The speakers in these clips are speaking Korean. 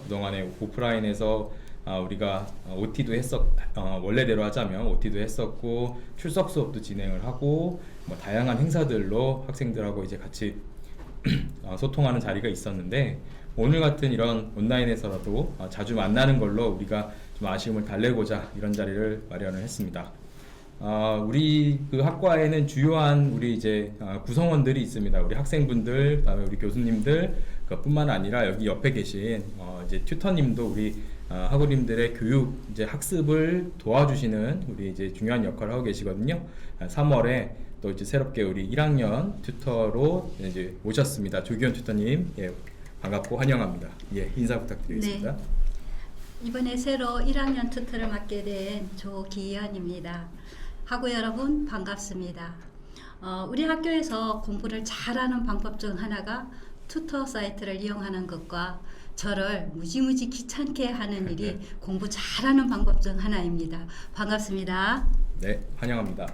그동안에 오프라인에서 우리가 OT도 원래대로 하자면 OT도 했었고 출석 수업도 진행을 하고 뭐 다양한 행사들로 학생들하고 이제 같이 소통하는 자리가 있었는데, 오늘 같은 이런 온라인에서라도 자주 만나는 걸로 우리가 좀 아쉬움을 달래고자 이런 자리를 마련을 했습니다. 우리 그 학과에는 주요한 우리 이제 구성원들이 있습니다. 우리 학생분들, 그다음에 우리 교수님들, 뿐만 아니라 여기 옆에 계신 이제 튜터님도 우리 학우님들의 교육 이제 학습을 도와주시는 우리 이제 중요한 역할을 하고 계시거든요. 3월에 또 이제 새롭게 우리 1학년 튜터로 이제 오셨습니다. 조기현 튜터님, 예, 반갑고 환영합니다. 예, 인사 부탁드리겠습니다. 네. 이번에 새로 1학년 튜터를 맡게 된 조기현입니다. 학우 여러분 반갑습니다. 우리 학교에서 공부를 잘하는 방법 중 하나가 튜터 사이트를 이용하는 것과 저를 무지무지 귀찮게 하는 일이 공부 잘하는 방법 중 하나입니다. 반갑습니다. 네, 환영합니다.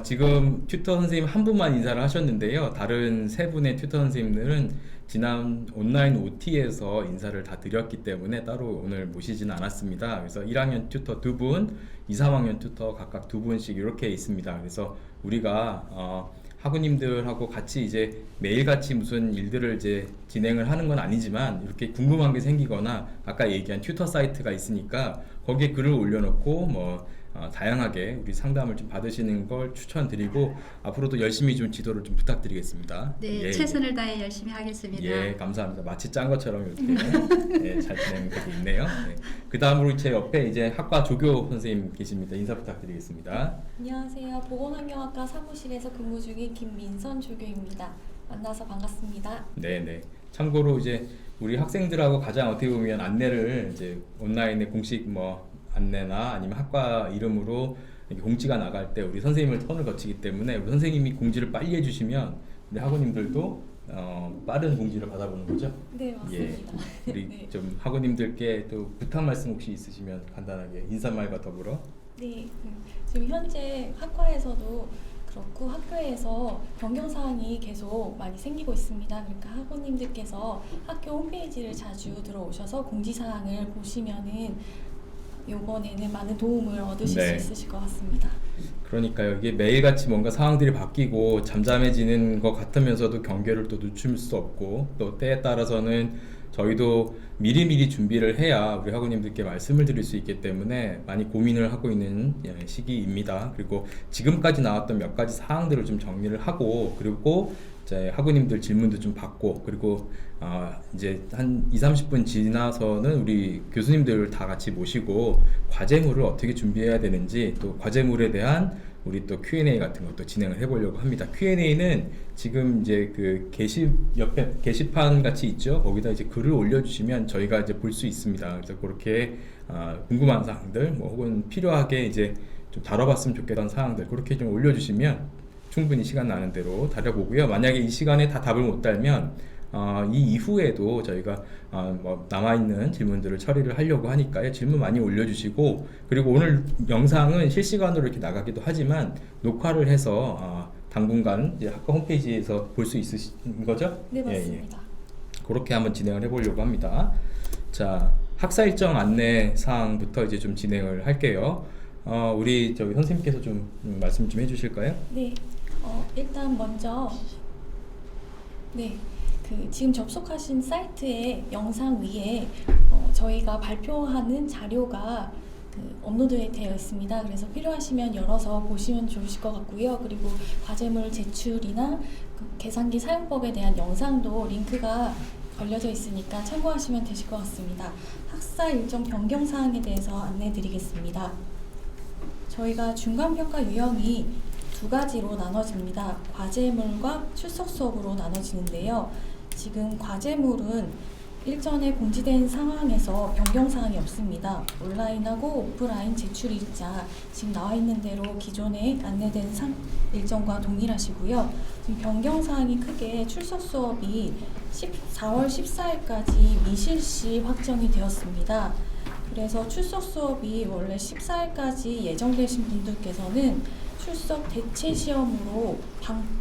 지금 튜터 선생님 한 분만 인사를 하셨는데요. 다른 세 분의 튜터 선생님들은 지난 온라인 OT에서 인사를 다 드렸기 때문에 따로 오늘 모시지는 않았습니다. 그래서 1학년 튜터 2분, 2, 3학년 튜터 각각 2분씩 이렇게 있습니다. 그래서 우리가 학우님들하고 같이 이제 매일같이 무슨 일들을 이제 진행을 하는 건 아니지만, 이렇게 궁금한 게 생기거나 아까 얘기한 튜터 사이트가 있으니까 거기에 글을 올려놓고 뭐 다양하게 우리 상담을 좀 받으시는 걸 추천드리고, 앞으로도 열심히 좀 지도를 좀 부탁드리겠습니다. 네, 예, 최선을 다해 열심히 하겠습니다. 예, 감사합니다. 마치 짠 것처럼 이렇게 예, 잘 진행되고 있네요. 네. 그 다음으로 제 옆에 이제 학과 조교 선생님 계십니다. 인사 부탁드리겠습니다. 안녕하세요. 보건환경학과 사무실에서 근무 중인 김민선 조교입니다. 만나서 반갑습니다. 네네. 참고로 이제 우리 학생들하고 가장 어떻게 보면 안내를 이제 온라인에 공식 뭐 안내나 아니면 학과 이름으로 이렇게 공지가 나갈 때 우리 선생님을 턴을 거치기 때문에, 우리 선생님이 공지를 빨리 해주시면 우리 학우님들도 빠른 공지를 받아보는 거죠? 네, 맞습니다. 예. 우리 네. 좀 학우님들께 또 부탁 말씀 혹시 있으시면 간단하게 인사말과 더불어. 네, 지금 현재 학과에서도 그렇고 학교에서 변경사항이 계속 많이 생기고 있습니다. 그러니까 학우님들께서 학교 홈페이지를 자주 들어오셔서 공지사항을 보시면은 이번에는 많은 도움을 얻으실 네. 수 있으실 것 같습니다. 그러니까요. 이게 매일같이 뭔가 상황들이 바뀌고 잠잠해지는 것 같으면서도 경계를 또 늦출 수 없고, 또 때에 따라서는 저희도 미리미리 준비를 해야 우리 학우님들께 말씀을 드릴 수 있기 때문에 많이 고민을 하고 있는 시기입니다. 그리고 지금까지 나왔던 몇 가지 사항들을 좀 정리를 하고, 그리고 이제 학우님들 질문도 좀 받고, 그리고 이제 한 20-30분 지나서는 우리 교수님들을 다 같이 모시고 과제물을 어떻게 준비해야 되는지, 또 과제물에 대한 우리 또 Q&A 같은 것도 진행을 해보려고 합니다. Q&A는 지금 이제 그 옆에 게시판 같이 있죠. 거기다 이제 글을 올려주시면 저희가 이제 볼 수 있습니다. 그래서 그렇게 궁금한 사항들, 뭐 혹은 필요하게 이제 좀 다뤄봤으면 좋겠다는 사항들, 그렇게 좀 올려주시면 충분히 시간 나는 대로 다뤄보고요. 만약에 이 시간에 다 답을 못 달면 이 이후에도 저희가 뭐 남아있는 질문들을 처리를 하려고 하니까요. 질문 많이 올려주시고, 그리고 오늘 영상은 실시간으로 이렇게 나가기도 하지만 녹화를 해서 당분간 이제 학과 홈페이지에서 볼 수 있으신 거죠? 네, 맞습니다. 예. 그렇게 한번 진행을 해보려고 합니다. 자, 학사 일정 안내 사항부터 이제 좀 진행을 할게요. 우리 저기 선생님께서 좀 말씀 좀 해주실까요? 네, 일단 먼저 지금 접속하신 사이트의 영상 위에 저희가 발표하는 자료가 업로드 되어 있습니다. 그래서 필요하시면 열어서 보시면 좋으실 것 같고요. 그리고 과제물 제출이나 계산기 사용법에 대한 영상도 링크가 걸려져 있으니까 참고하시면 되실 것 같습니다. 학사 일정 변경 사항에 대해서 안내 드리겠습니다. 저희가 중간평가 유형이 두 가지로 나눠집니다. 과제물과 출석 수업으로 나눠지는데요. 지금 과제물은 일전에 공지된 상황에서 변경 사항이 없습니다. 온라인하고 오프라인 제출 일자 지금 나와 있는 대로 기존에 안내된 일정과 동일하시고요. 지금 변경 사항이 크게 출석 수업이 4월 14일까지 미실시 확정이 되었습니다. 그래서 출석 수업이 원래 14일까지 예정되신 분들께서는 출석 대체 시험으로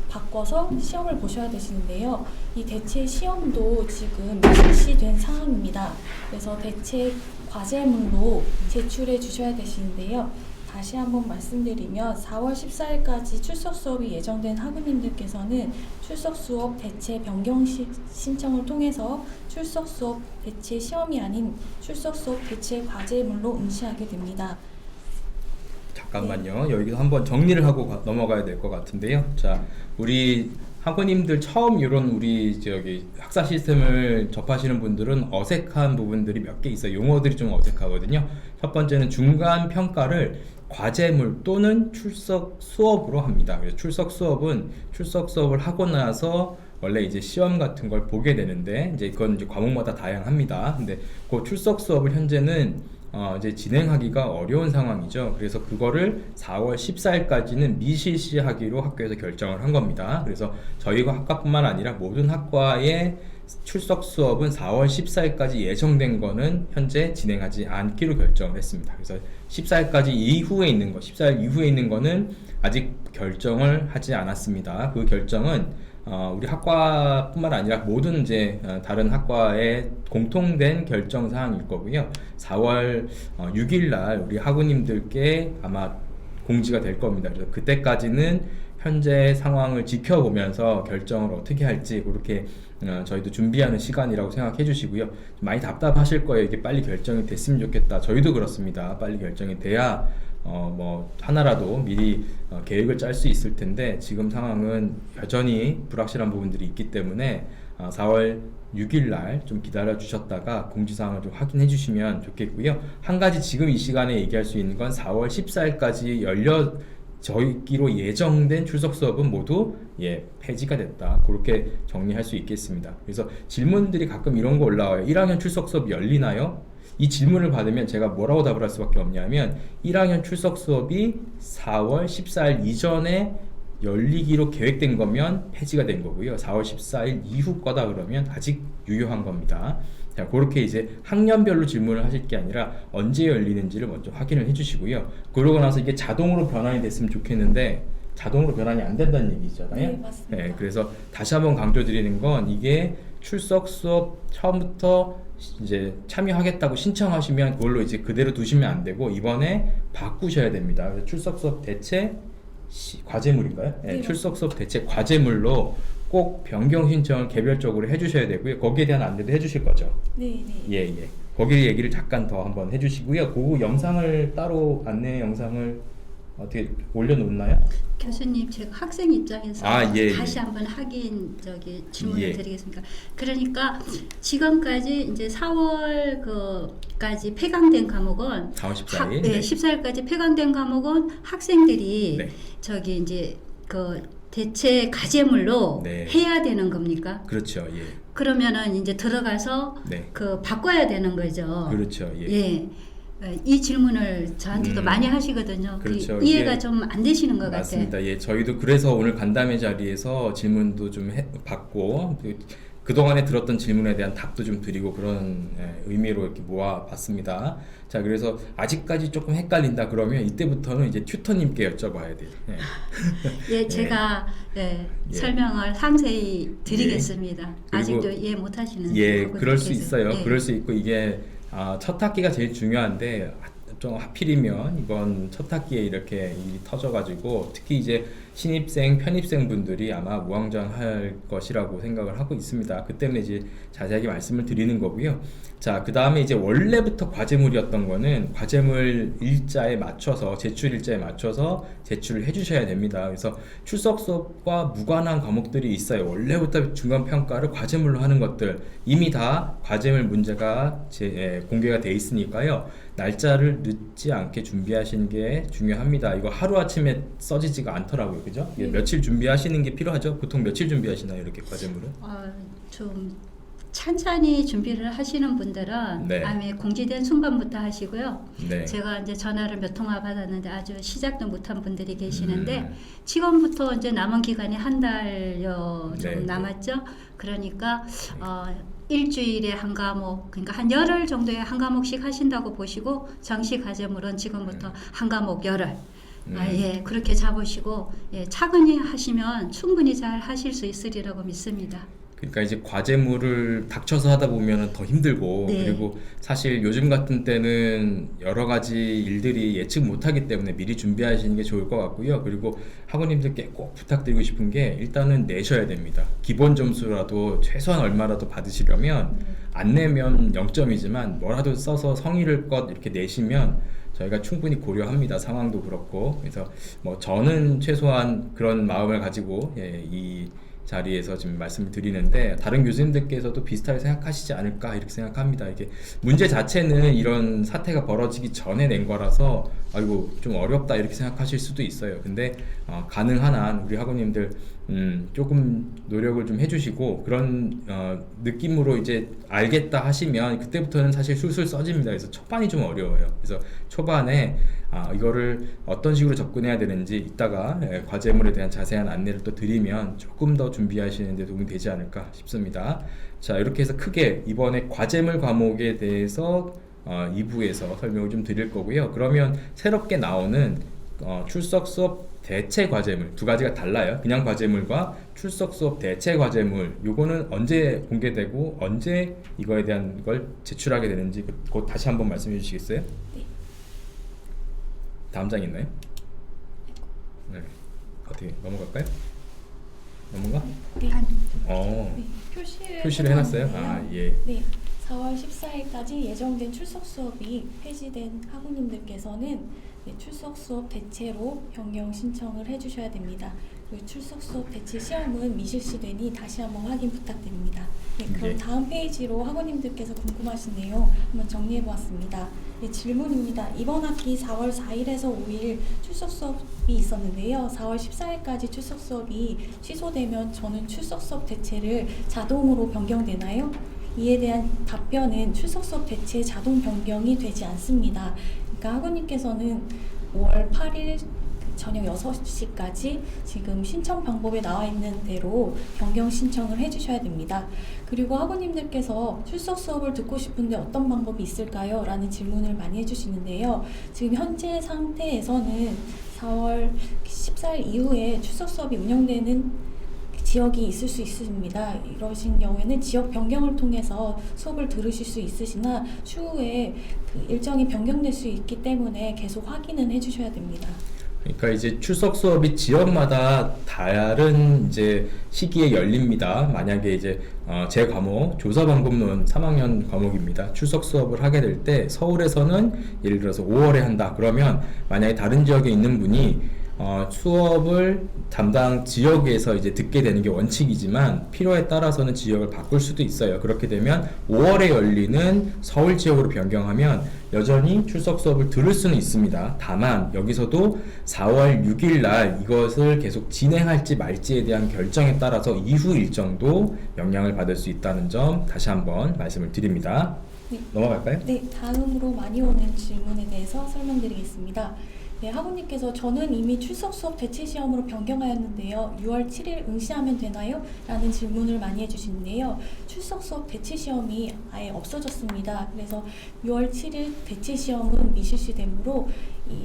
바꿔서 시험을 보셔야 되시는데요. 이 대체 시험도 지금 실시된 상황입니다. 그래서 대체 과제물로 제출해 주셔야 되시는데요. 다시 한번 말씀드리면 4월 14일까지 출석 수업이 예정된 학우님들께서는 출석 수업 대체 변경 신청을 통해서 출석 수업 대체 시험이 아닌 출석 수업 대체 과제물로 응시하게 됩니다. 잠깐만요. 여기서 한번 정리를 하고 넘어가야 될 것 같은데요. 자, 우리 학우님들 처음 이런 우리 저기 학사 시스템을 접하시는 분들은 어색한 부분들이 몇 개 있어요. 용어들이 좀 어색하거든요. 첫 번째는 중간 평가를 과제물 또는 출석 수업으로 합니다. 그래서 출석 수업을 하고 나서 원래 이제 시험 같은 걸 보게 되는데 이제 이건 이제 과목마다 다양합니다. 근데 그 출석 수업을 현재는 이제 진행하기가 어려운 상황이죠. 그래서 그거를 4월 14일까지는 미실시하기로 학교에서 결정을 한 겁니다. 그래서 저희가 학과뿐만 아니라 모든 학과의 출석 수업은 4월 14일까지 예정된 거는 현재 진행하지 않기로 결정을 했습니다. 그래서 14일까지 이후에 있는 거, 14일 이후에 있는 거는 아직 결정을 하지 않았습니다. 그 결정은 우리 학과뿐만 아니라 모든 이제 다른 학과의 공통된 결정 사항일 거고요. 4월 6일 날 우리 학우님들께 아마 공지가 될 겁니다. 그래서 그때까지는 현재 상황을 지켜보면서 결정을 어떻게 할지 그렇게 저희도 준비하는 시간이라고 생각해 주시고요. 많이 답답하실 거예요. 이게 빨리 결정이 됐으면 좋겠다. 저희도 그렇습니다. 빨리 결정이 돼야 뭐 하나라도 미리 계획을 짤 수 있을 텐데 지금 상황은 여전히 불확실한 부분들이 있기 때문에 4월 6일 날 좀 기다려 주셨다가 공지사항을 좀 확인해 주시면 좋겠고요. 한 가지 지금 이 시간에 얘기할 수 있는 건 4월 14일까지 저희끼로 예정된 출석 수업은 모두 폐지가 됐다. 그렇게 정리할 수 있겠습니다. 그래서 질문들이 가끔 이런 거 올라와요. 1학년 출석 수업 열리나요? 이 질문을 받으면 제가 뭐라고 답을 할 수밖에 없냐면 1학년 출석 수업이 4월 14일 이전에 열리기로 계획된 거면 폐지가 된 거고요. 4월 14일 이후 거다 그러면 아직 유효한 겁니다. 자, 그렇게 이제 학년별로 질문을 하실 게 아니라 언제 열리는지를 먼저 확인을 해주시고요. 그러고 나서 이게 자동으로 변환이 됐으면 좋겠는데 자동으로 변환이 안 된다는 얘기잖아요. 네, 맞습니다. 네, 그래서 다시 한번 강조드리는 건 이게 출석 수업 처음부터 이제 참여하겠다고 신청하시면 그걸로 이제 그대로 두시면 안 되고 이번에 바꾸셔야 됩니다. 그래서 출석 수업 대체 과제물인가요? 네, 네, 출석 수업 대체 과제물로 꼭 변경 신청을 개별적으로 해주셔야 되고요. 거기에 대한 안내도 해주실 거죠? 네, 네. 예. 거기 얘기를 잠깐 더 한번 해주시고요. 그 영상을 따로 안내 영상을 어떻게 올려놓나요? 교수님, 제가 학생 입장에서 다시 한번 확인 질문을 드리겠습니다. 그러니까 지금까지 이제 4월까지 폐강된 과목은 4월 14일. 네, 14일까지 폐강된 과목은 학생들이 네. 이제 대체 과제물로 네. 해야 되는 겁니까? 그렇죠. 예. 그러면은 이제 들어가서 네. 바꿔야 되는 거죠. 그렇죠. 예. 예. 이 질문을 저한테도 많이 하시거든요. 그렇죠. 이해가 좀 안 되시는 것 맞습니다. 같아요. 예, 저희도 그래서 오늘 간담회 자리에서 질문도 좀 받고 그동안에 들었던 질문에 대한 답도 좀 드리고 그런 의미로 이렇게 모아봤습니다. 자, 그래서 아직까지 조금 헷갈린다 그러면 이때부터는 이제 튜터님께 여쭤봐야 돼요. 예, 제가 설명을 상세히 드리겠습니다. 그리고 아직도 이해 못하시는 그럴 수 있어요. 예. 그럴 수 있고 이게 첫 학기가 제일 중요한데 좀 하필이면 이번 첫 학기에 이렇게 일이 터져가지고 특히 이제 신입생, 편입생 분들이 아마 우왕좌왕할 것이라고 생각을 하고 있습니다. 그 때문에 이제 자세하게 말씀을 드리는 거고요. 자, 그 다음에 이제 원래부터 과제물이었던 거는 과제물 일자에 맞춰서 제출 일자에 맞춰서 제출을 해주셔야 됩니다. 그래서 출석 수업과 무관한 과목들이 있어요. 원래부터 중간 평가를 과제물로 하는 것들 이미 다 과제물 문제가 공개가 돼 있으니까요. 날짜를 늦지 않게 준비하시는 게 중요합니다. 이거 하루아침에 써지지가 않더라고요. 그죠? 며칠 준비하시는 게 필요하죠? 보통 며칠 준비하시나요? 이렇게 과제물은? 좀 찬찬히 준비를 하시는 분들은 아마 공지된 순간부터 하시고요. 네. 제가 이제 전화를 몇 통화 받았는데 아주 시작도 못한 분들이 계시는데 지금부터 이제 남은 기간이 한 달여 좀 남았죠. 그러니까 일주일에 한 과목, 그러니까 한 열흘 정도에 한 과목씩 하신다고 보시고 정시 과제물은 지금부터 한 과목 열흘. 예, 그렇게 잡으시고 예, 차근히 하시면 충분히 잘 하실 수 있으리라고 믿습니다. 그러니까 이제 과제물을 닥쳐서 하다 보면 더 힘들고 네. 그리고 사실 요즘 같은 때는 여러 가지 일들이 예측 못하기 때문에 미리 준비하시는 게 좋을 것 같고요. 그리고 학우님들께 꼭 부탁드리고 싶은 게 일단은 내셔야 됩니다. 기본 점수라도 최소한 얼마라도 받으시려면 안 내면 0점이지만 뭐라도 써서 성의를 이렇게 내시면 저희가 충분히 고려합니다. 상황도 그렇고. 그래서 뭐 저는 최소한 그런 마음을 가지고 이 자리에서 지금 말씀을 드리는데 다른 교수님들께서도 비슷하게 생각하시지 않을까 이렇게 생각합니다. 이게 문제 자체는 이런 사태가 벌어지기 전에 낸 거라서 아이고 좀 어렵다 이렇게 생각하실 수도 있어요. 근데 가능한 한 우리 학우님들 조금 노력을 좀 해주시고 그런 느낌으로 이제 알겠다 하시면 그때부터는 사실 술술 써집니다. 그래서 초반이 좀 어려워요. 그래서 초반에 이거를 어떤 식으로 접근해야 되는지 이따가 과제물에 대한 자세한 안내를 또 드리면 조금 더 준비하시는 데 도움이 되지 않을까 싶습니다. 자, 이렇게 해서 크게 이번에 과제물 과목에 대해서 2부에서 설명을 좀 드릴 거고요. 그러면 새롭게 나오는 출석 수업 대체 과제물 두 가지가 달라요. 그냥 과제물과 출석 수업 대체 과제물 요거는 언제 공개되고 언제 이거에 대한 걸 제출하게 되는지 곧 다시 한번 말씀해 주시겠어요? 네. 다음 장 있나요? 네. 어떻게 넘어갈까요? 넘어가? 네. 네, 표시를 해놨어요? 해놨는데요. 예. 네. 4월 14일까지 예정된 출석 수업이 폐지된 학우님들께서는 출석 수업 대체로 변경 신청을 해주셔야 됩니다. 그리고 출석 수업 대체 시험은 미실시되니 다시 한번 확인 부탁드립니다. 네, 그럼 예. 다음 페이지로 학우님들께서 궁금하신 내용 한번 정리해 보았습니다. 네, 질문입니다. 이번 학기 4월 4일에서 5일 출석 수업이 있었는데요. 4월 14일까지 출석 수업이 취소되면 저는 출석 수업 대체를 자동으로 변경되나요? 이에 대한 답변은 출석 수업 대체 자동 변경이 되지 않습니다. 그러니까 학우님께서는 5월 8일 저녁 6시까지 지금 신청 방법에 나와 있는 대로 변경 신청을 해주셔야 됩니다. 그리고 학우님들께서 출석 수업을 듣고 싶은데 어떤 방법이 있을까요? 라는 질문을 많이 해주시는데요. 지금 현재 상태에서는 4월 14일 이후에 출석 수업이 운영되는 지역이 있을 수 있습니다. 이러신 경우에는 지역 변경을 통해서 수업을 들으실 수 있으시나 추후에 그 일정이 변경될 수 있기 때문에 계속 확인은 해주셔야 됩니다. 그러니까 이제 출석 수업이 지역마다 다른 이제 시기에 열립니다. 만약에 이제 제 과목 조사 방법론 3학년 과목입니다. 출석 수업을 하게 될 때 서울에서는 예를 들어서 5월에 한다. 그러면 만약에 다른 지역에 있는 분이 수업을 담당 지역에서 이제 듣게 되는 게 원칙이지만 필요에 따라서는 지역을 바꿀 수도 있어요. 그렇게 되면 5월에 열리는 서울 지역으로 변경하면 여전히 출석 수업을 들을 수는 있습니다. 다만 여기서도 4월 6일 날 이것을 계속 진행할지 말지에 대한 결정에 따라서 이후 일정도 영향을 받을 수 있다는 점 다시 한번 말씀을 드립니다. 네. 넘어갈까요? 네, 다음으로 많이 오는 질문에 대해서 설명드리겠습니다. 네, 학우님께서 저는 이미 출석 수업 대체 시험으로 변경하였는데요. 6월 7일 응시하면 되나요? 라는 질문을 많이 해주시는데요. 출석 수업 대체 시험이 아예 없어졌습니다. 그래서 6월 7일 대체 시험은 미실시되므로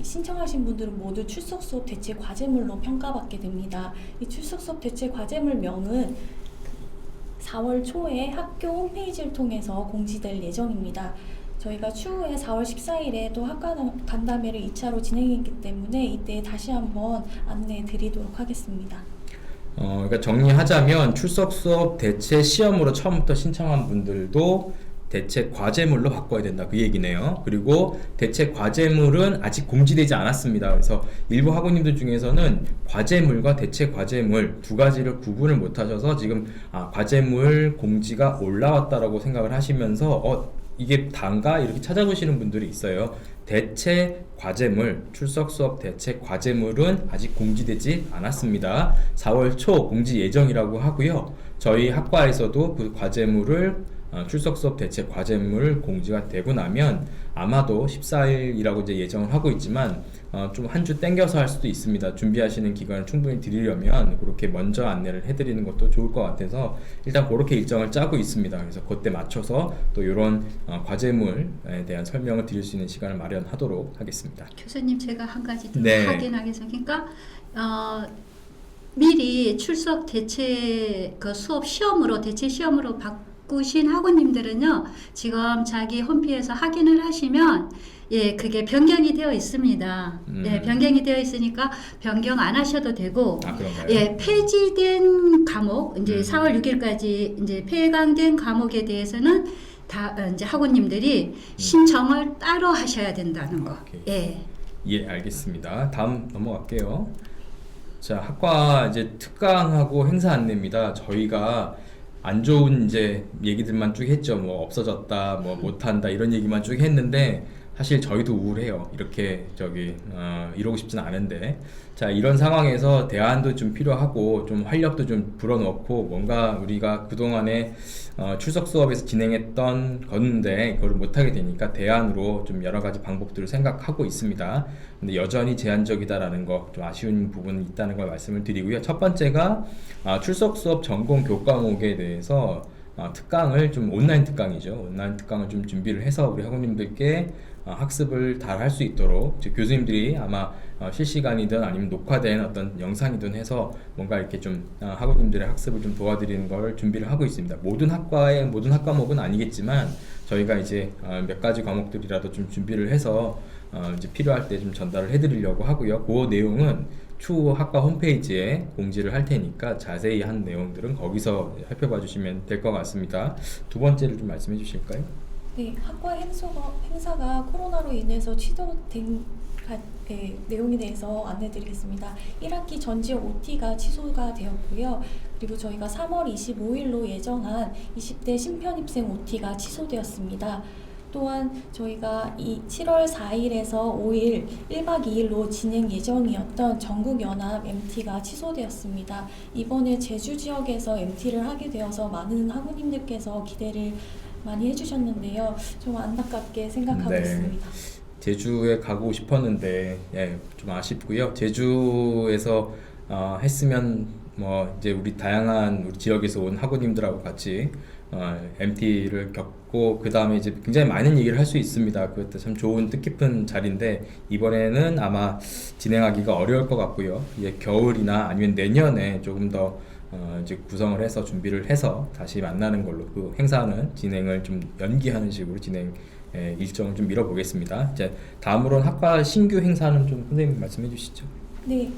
신청하신 분들은 모두 출석 수업 대체 과제물로 평가받게 됩니다. 이 출석 수업 대체 과제물명은 4월 초에 학교 홈페이지를 통해서 공지될 예정입니다. 저희가 추후에 4월 14일에 또 학과 간담회를 2차로 진행했기 때문에 이때 다시 한번 안내해 드리도록 하겠습니다. 그러니까 정리하자면 출석 수업 대체 시험으로 처음부터 신청한 분들도 대체 과제물로 바꿔야 된다 그 얘기네요. 그리고 대체 과제물은 아직 공지되지 않았습니다. 그래서 일부 학우님들 중에서는 과제물과 대체 과제물 두 가지를 구분을 못 하셔서 지금 과제물 공지가 올라왔다라고 생각을 하시면서 이게 단가? 이렇게 찾아보시는 분들이 있어요. 대체 과제물, 출석 수업 대체 과제물은 아직 공지되지 않았습니다. 4월 초 공지 예정이라고 하고요. 저희 학과에서도 그 과제물을 출석 수업 대체 과제물 공지가 되고 나면 아마도 14일이라고 이제 예정을 하고 있지만 좀 한 주 땡겨서 할 수도 있습니다. 준비하시는 기간을 충분히 드리려면 그렇게 먼저 안내를 해드리는 것도 좋을 것 같아서 일단 그렇게 일정을 짜고 있습니다. 그래서 그때 맞춰서 또 이런 과제물에 대한 설명을 드릴 수 있는 시간을 마련하도록 하겠습니다. 교수님 제가 한 가지 더 네. 확인하겠습니다. 미리 출석 대체 그 수업 시험으로 대체 시험으로 바꾸신 학우님들은요 지금 자기 홈페이지에서 확인을 하시면 예 그게 변경이 되어 있습니다. 예 변경이 되어 있으니까 변경 안 하셔도 되고 그런가요? 예 폐지된 과목 이제 4월 6일까지 이제 폐강된 과목에 대해서는 다 이제 학우님들이 신청을 따로 하셔야 된다는 거. 오케이. 예. 예, 알겠습니다. 다음 넘어갈게요. 자, 학과 이제 특강하고 행사 안내입니다. 저희가 안 좋은 이제 얘기들만 쭉 했죠. 뭐 없어졌다, 뭐 못한다 이런 얘기만 쭉 했는데 사실 저희도 우울해요. 이렇게 이러고 싶진 않은데 자 이런 상황에서 대안도 좀 필요하고 좀 활력도 좀 불어넣고 뭔가 우리가 그동안에 출석 수업에서 진행했던 건데 그걸 못하게 되니까 대안으로 좀 여러 가지 방법들을 생각하고 있습니다. 근데 여전히 제한적이다라는 거 좀 아쉬운 부분이 있다는 걸 말씀을 드리고요. 첫 번째가 출석 수업 전공 교과목에 대해서 특강을 좀 온라인 특강이죠. 온라인 특강을 좀 준비를 해서 우리 학우님들께 학습을 다 할 수 있도록 즉 교수님들이 아마 실시간이든 아니면 녹화된 어떤 영상이든 해서 뭔가 이렇게 좀 학우님들의 학습을 좀 도와드리는 걸 준비를 하고 있습니다. 모든 학과의 모든 학과목은 아니겠지만 저희가 이제 몇 가지 과목들이라도 좀 준비를 해서 이제 필요할 때 좀 전달을 해드리려고 하고요. 그 내용은 추후 학과 홈페이지에 공지를 할 테니까 자세히 한 내용들은 거기서 살펴봐 주시면 될 것 같습니다. 두 번째를 좀 말씀해 주실까요? 네, 학과 행사가 코로나로 인해서 취소된 내용에 대해서 안내드리겠습니다. 1학기 전지역 OT가 취소가 되었고요. 그리고 저희가 3월 25일로 예정한 20대 신편입생 OT가 취소되었습니다. 또한 저희가 7월 4일에서 5일 1박 2일로 진행 예정이었던 전국연합 MT가 취소되었습니다. 이번에 제주 지역에서 MT를 하게 되어서 많은 학우님들께서 기대를 많이 해주셨는데요. 좀 안타깝게 생각하고 네. 있습니다. 제주에 가고 싶었는데 좀 아쉽고요. 제주에서 했으면 뭐 이제 우리 다양한 우리 지역에서 온 학우님들하고 같이 MT를 겪고 그 다음에 이제 굉장히 많은 얘기를 할 수 있습니다. 그것도 참 좋은 뜻깊은 자리인데 이번에는 아마 진행하기가 어려울 것 같고요. 이게 겨울이나 아니면 내년에 조금 더 이제 구성을 해서 준비를 해서 다시 만나는 걸로 그 행사는 진행을 좀 연기하는 식으로 진행 일정을 좀 미뤄보겠습니다. 이제 다음으로는 학과 신규 행사는 좀 선생님 말씀해 주시죠. 네,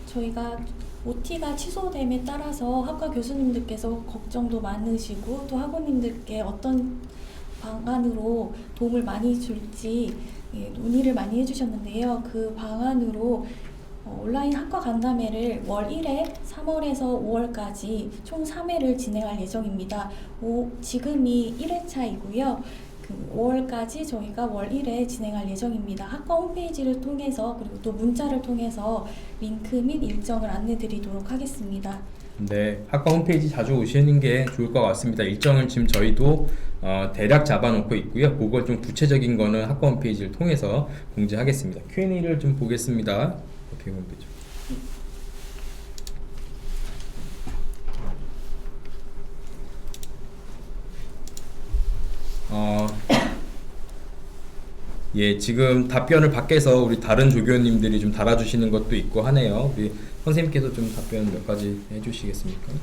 저희가 OT가 취소됨에 따라서 학과 교수님들께서 걱정도 많으시고 또 학우님들께 어떤 방안으로 도움을 많이 줄지 논의를 많이 해주셨는데요. 그 방안으로 온라인 학과 간담회를 월 1회 3월에서 5월까지 총 3회를 진행할 예정입니다. 지금이 1회차이고요. 그 5월까지 저희가 월 1회 진행할 예정입니다. 학과 홈페이지를 통해서 그리고 또 문자를 통해서 링크 및 일정을 안내드리도록 하겠습니다. 네, 학과 홈페이지 자주 오시는 게 좋을 것 같습니다. 일정을 지금 저희도 대략 잡아놓고 있고요. 그걸 좀 구체적인 거는 학과 홈페이지를 통해서 공지하겠습니다. Q&A를 좀 보겠습니다. 어떻게 보면 되죠? 예, 지금 답변을 밖에서 우리 다른 조교님들이 좀 달아주시는 것도 있고 하네요. 우리 선생님께서 좀 답변 몇 가지 해주시겠습니까?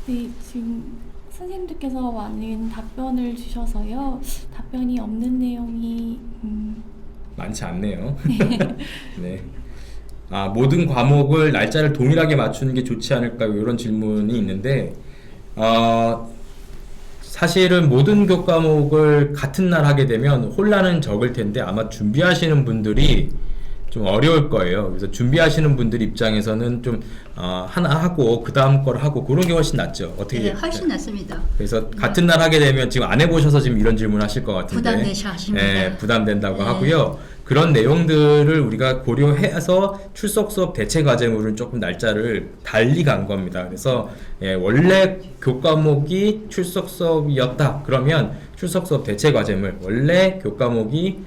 네, 지금 선생님들께서 많은 답변을 주셔서요. 답변이 없는 내용이 많지 않네요. 네. 모든 과목을 날짜를 동일하게 맞추는 게 좋지 않을까요? 이런 질문이 있는데 사실은 모든 교과목을 같은 날 하게 되면 혼란은 적을 텐데 아마 준비하시는 분들이 좀 어려울 거예요. 그래서 준비하시는 분들 입장에서는 좀 하나 하고 그 다음 걸 하고 그런 게 훨씬 낫죠. 어떻게? 네, 훨씬 낫습니다. 그래서 같은 날 하게 되면 지금 안 해보셔서 지금 이런 질문 하실 것 같은데 부담되셔 하십니다. 예, 부담된다고 네. 하고요. 그런 내용들을 우리가 고려해서 출석 수업 대체 과제물은 조금 날짜를 달리 간 겁니다. 그래서 원래 교과목이 출석 수업이었다. 그러면 출석 수업 대체 과제물, 원래 교과목이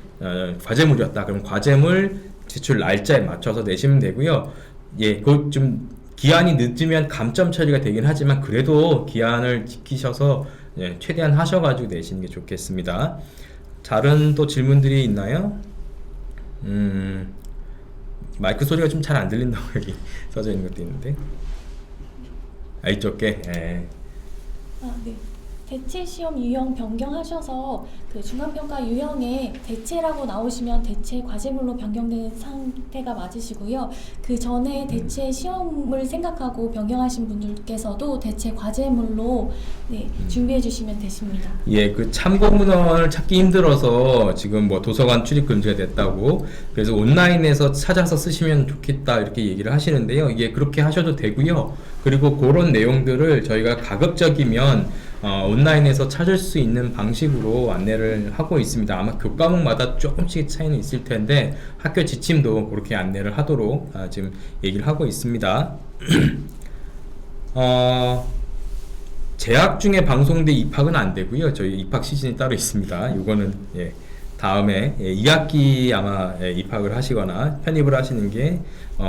과제물이었다. 그럼 과제물 제출 날짜에 맞춰서 내시면 되고요. 그 좀 기한이 늦으면 감점 처리가 되긴 하지만 그래도 기한을 지키셔서 최대한 하셔가지고 내시는 게 좋겠습니다. 다른 또 질문들이 있나요? 마이크 소리가 좀 잘 안 들린다고 여기 써져 있는 것도 있는데. 이쪽에. 네. 대체 시험 유형 변경하셔서 그 중간평가 유형에 대체라고 나오시면 대체 과제물로 변경된 상태가 맞으시고요. 그 전에 대체 시험을 생각하고 변경하신 분들께서도 대체 과제물로 준비해 주시면 되십니다. 그 참고 문헌을 찾기 힘들어서 지금 뭐 도서관 출입 금지가 됐다고 그래서 온라인에서 찾아서 쓰시면 좋겠다 이렇게 얘기를 하시는데요. 그렇게 하셔도 되고요. 그리고 그런 내용들을 저희가 가급적이면 온라인에서 찾을 수 있는 방식으로 안내를 하고 있습니다. 아마 교과목마다 조금씩 차이는 있을 텐데 학교 지침도 그렇게 안내를 하도록 지금 얘기를 하고 있습니다. 재학 중에 방송돼 입학은 안 되고요. 저희 입학 시즌이 따로 있습니다. 이거는 다음에 2학기 아마 입학을 하시거나 편입을 하시는 게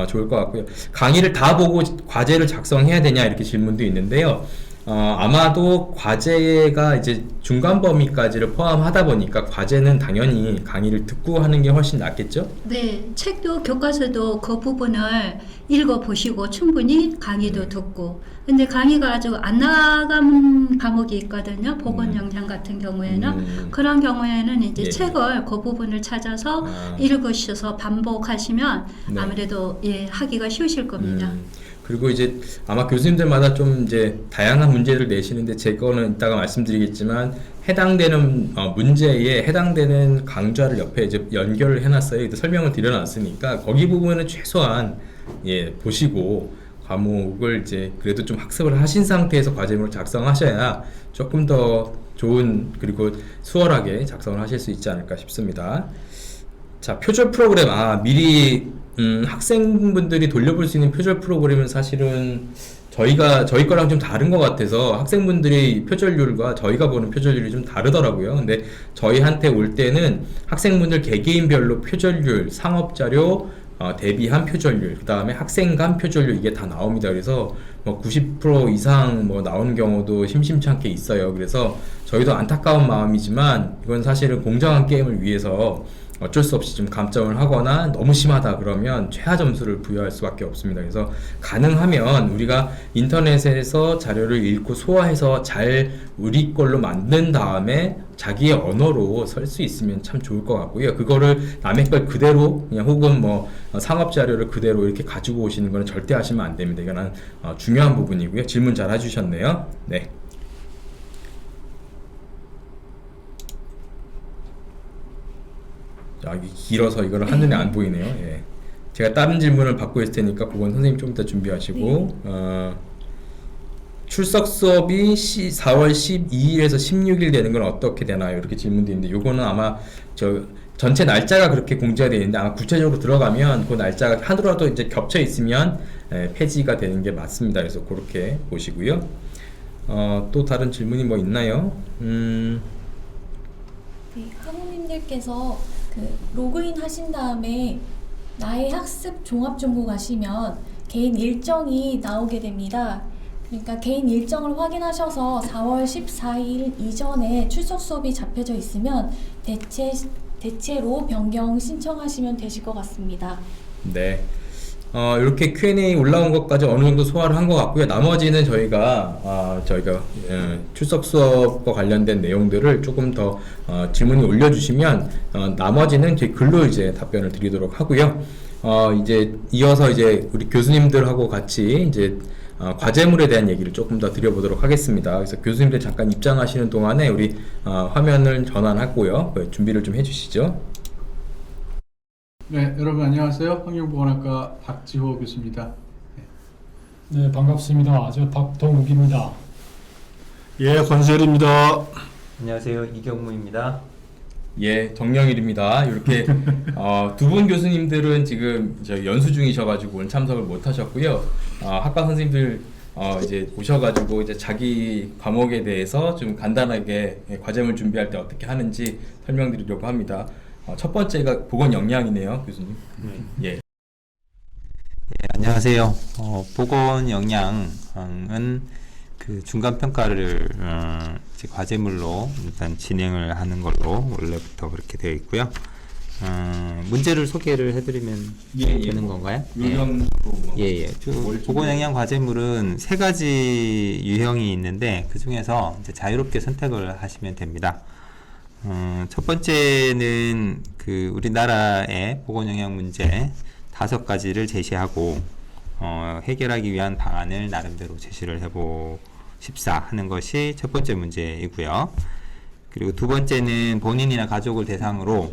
좋을 것 같고요. 강의를 다 보고 과제를 작성해야 되냐 이렇게 질문도 있는데요. 아마도 과제가 이제 중간 범위까지를 포함하다 보니까 과제는 당연히 강의를 듣고 하는 게 훨씬 낫겠죠? 네, 책도 교과서도 그 부분을 읽어보시고 충분히 강의도 듣고. 근데 강의가 아주 안 나간 과목이 있거든요. 보건 영양 같은 경우에는 그런 경우에는 이제 책을 그 부분을 찾아서 읽으셔서 반복하시면 아무래도 하기가 쉬우실 겁니다. 그리고 이제 아마 교수님들마다 좀 이제 다양한 문제를 내시는데 제 거는 이따가 말씀드리겠지만 해당되는 문제에 해당되는 강좌를 옆에 이제 연결을 해놨어요. 설명을 드려놨으니까 거기 부분은 최소한 보시고 과목을 이제 그래도 좀 학습을 하신 상태에서 과제물을 작성하셔야 조금 더 좋은 그리고 수월하게 작성을 하실 수 있지 않을까 싶습니다. 자, 표절 프로그램 미리 학생분들이 돌려볼 수 있는 표절 프로그램은 사실은 저희 거랑 좀 다른 것 같아서 학생분들이 표절률과 저희가 보는 표절률이 좀 다르더라고요. 근데 저희한테 올 때는 학생분들 개개인별로 표절률, 상업자료, 대비한 표절률, 그 다음에 학생 간 표절률 이게 다 나옵니다. 그래서 뭐 90% 이상 뭐 나오는 경우도 심심찮게 있어요. 그래서 저희도 안타까운 마음이지만 이건 사실은 공정한 게임을 위해서 어쩔 수 없이 좀 감점을 하거나 너무 심하다 그러면 최하 점수를 부여할 수밖에 없습니다. 그래서 가능하면 우리가 인터넷에서 자료를 읽고 소화해서 잘 우리 걸로 만든 다음에 자기의 언어로 쓸 수 있으면 참 좋을 것 같고요. 그거를 남의 걸 그대로 그냥 혹은 뭐 상업 자료를 그대로 이렇게 가지고 오시는 거는 절대 하시면 안 됩니다. 이거는 중요한 부분이고요. 질문 잘 해주셨네요. 네. 이게 길어서 이걸 한눈에 안 보이네요. 제가 다른 질문을 받고 있을 테니까 그건 선생님 좀 이따 준비하시고 출석 수업이 4월 12일에서 16일 되는 건 어떻게 되나요? 이렇게 질문도 있는데 요거는 아마 전체 날짜가 그렇게 공지가 되어 있는데 아마 구체적으로 들어가면 그 날짜가 하루라도 이제 겹쳐 있으면 폐지가 되는 게 맞습니다. 그래서 그렇게 보시고요. 또 다른 질문이 뭐 있나요? 학우님들께서 로그인 하신 다음에 나의 학습 종합 정보 가시면 개인 일정이 나오게 됩니다. 그러니까 개인 일정을 확인하셔서 4월 14일 이전에 출석 수업이 잡혀져 있으면 대체로 변경 신청하시면 되실 것 같습니다. 네. 이렇게 Q&A 올라온 것까지 어느 정도 소화를 한 것 같고요. 나머지는 저희가 출석 수업과 관련된 내용들을 조금 더 질문을 올려주시면 나머지는 제 글로 이제 답변을 드리도록 하고요. 이제 이어서 이제 우리 교수님들하고 같이 이제 과제물에 대한 얘기를 조금 더 드려보도록 하겠습니다. 그래서 교수님들 잠깐 입장하시는 동안에 우리 화면을 전환하고요. 준비를 좀 해주시죠. 네, 여러분 안녕하세요. 환경보건학과 박지호 교수입니다. 네, 반갑습니다. 저 박동욱입니다. 예, 권세일입니다. 안녕하세요. 이경무입니다. 예, 정영일입니다. 이렇게 두 분 교수님들은 지금 연수 중이셔가지고 오늘 참석을 못 하셨고요. 학과 선생님들 이제 오셔가지고 이제 자기 과목에 대해서 좀 간단하게 과제물 준비할 때 어떻게 하는지 설명드리려고 합니다. 첫 번째가 보건 영양이네요, 교수님. 예. 네, 안녕하세요. 보건 영양은 그 중간 평가를 이제 과제물로 일단 진행을 하는 걸로 원래부터 그렇게 되어 있고요. 문제를 소개를 해드리면 되는 건가요? 요령으로 예. 보건 영양 과제물은 세 가지 유형이 있는데 그 중에서 이제 자유롭게 선택을 하시면 됩니다. 첫 번째는 그 우리나라의 보건 영양 문제 5가지를 제시하고 해결하기 위한 방안을 나름대로 제시를 해보십사 하는 것이 첫 번째 문제이고요. 그리고 두 번째는 본인이나 가족을 대상으로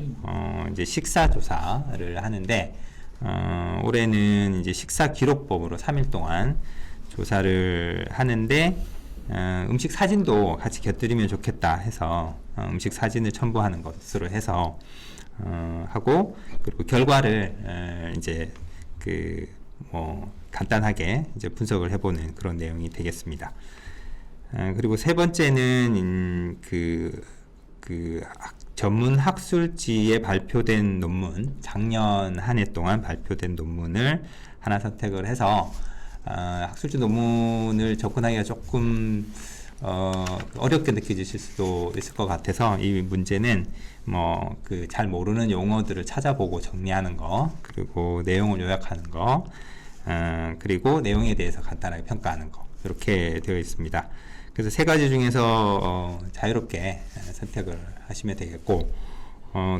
이제 식사 조사를 하는데 올해는 이제 식사 기록법으로 3일 동안 조사를 하는데 음식 사진도 같이 곁들이면 좋겠다 해서 음식 사진을 첨부하는 것으로 해서 하고 그리고 결과를 이제 그 뭐 간단하게 이제 분석을 해보는 그런 내용이 되겠습니다. 그리고 세 번째는 전문 학술지에 발표된 논문, 작년 한 해 동안 발표된 논문을 하나 선택을 해서 학술지 논문을 접근하기가 조금 어렵게 느껴지실 수도 있을 것 같아서 이 문제는 뭐 그 잘 모르는 용어들을 찾아보고 정리하는 거, 그리고 내용을 요약하는 거, 그리고 내용에 대해서 간단하게 평가하는 거 이렇게 되어 있습니다. 그래서 세 가지 중에서 자유롭게 선택을 하시면 되겠고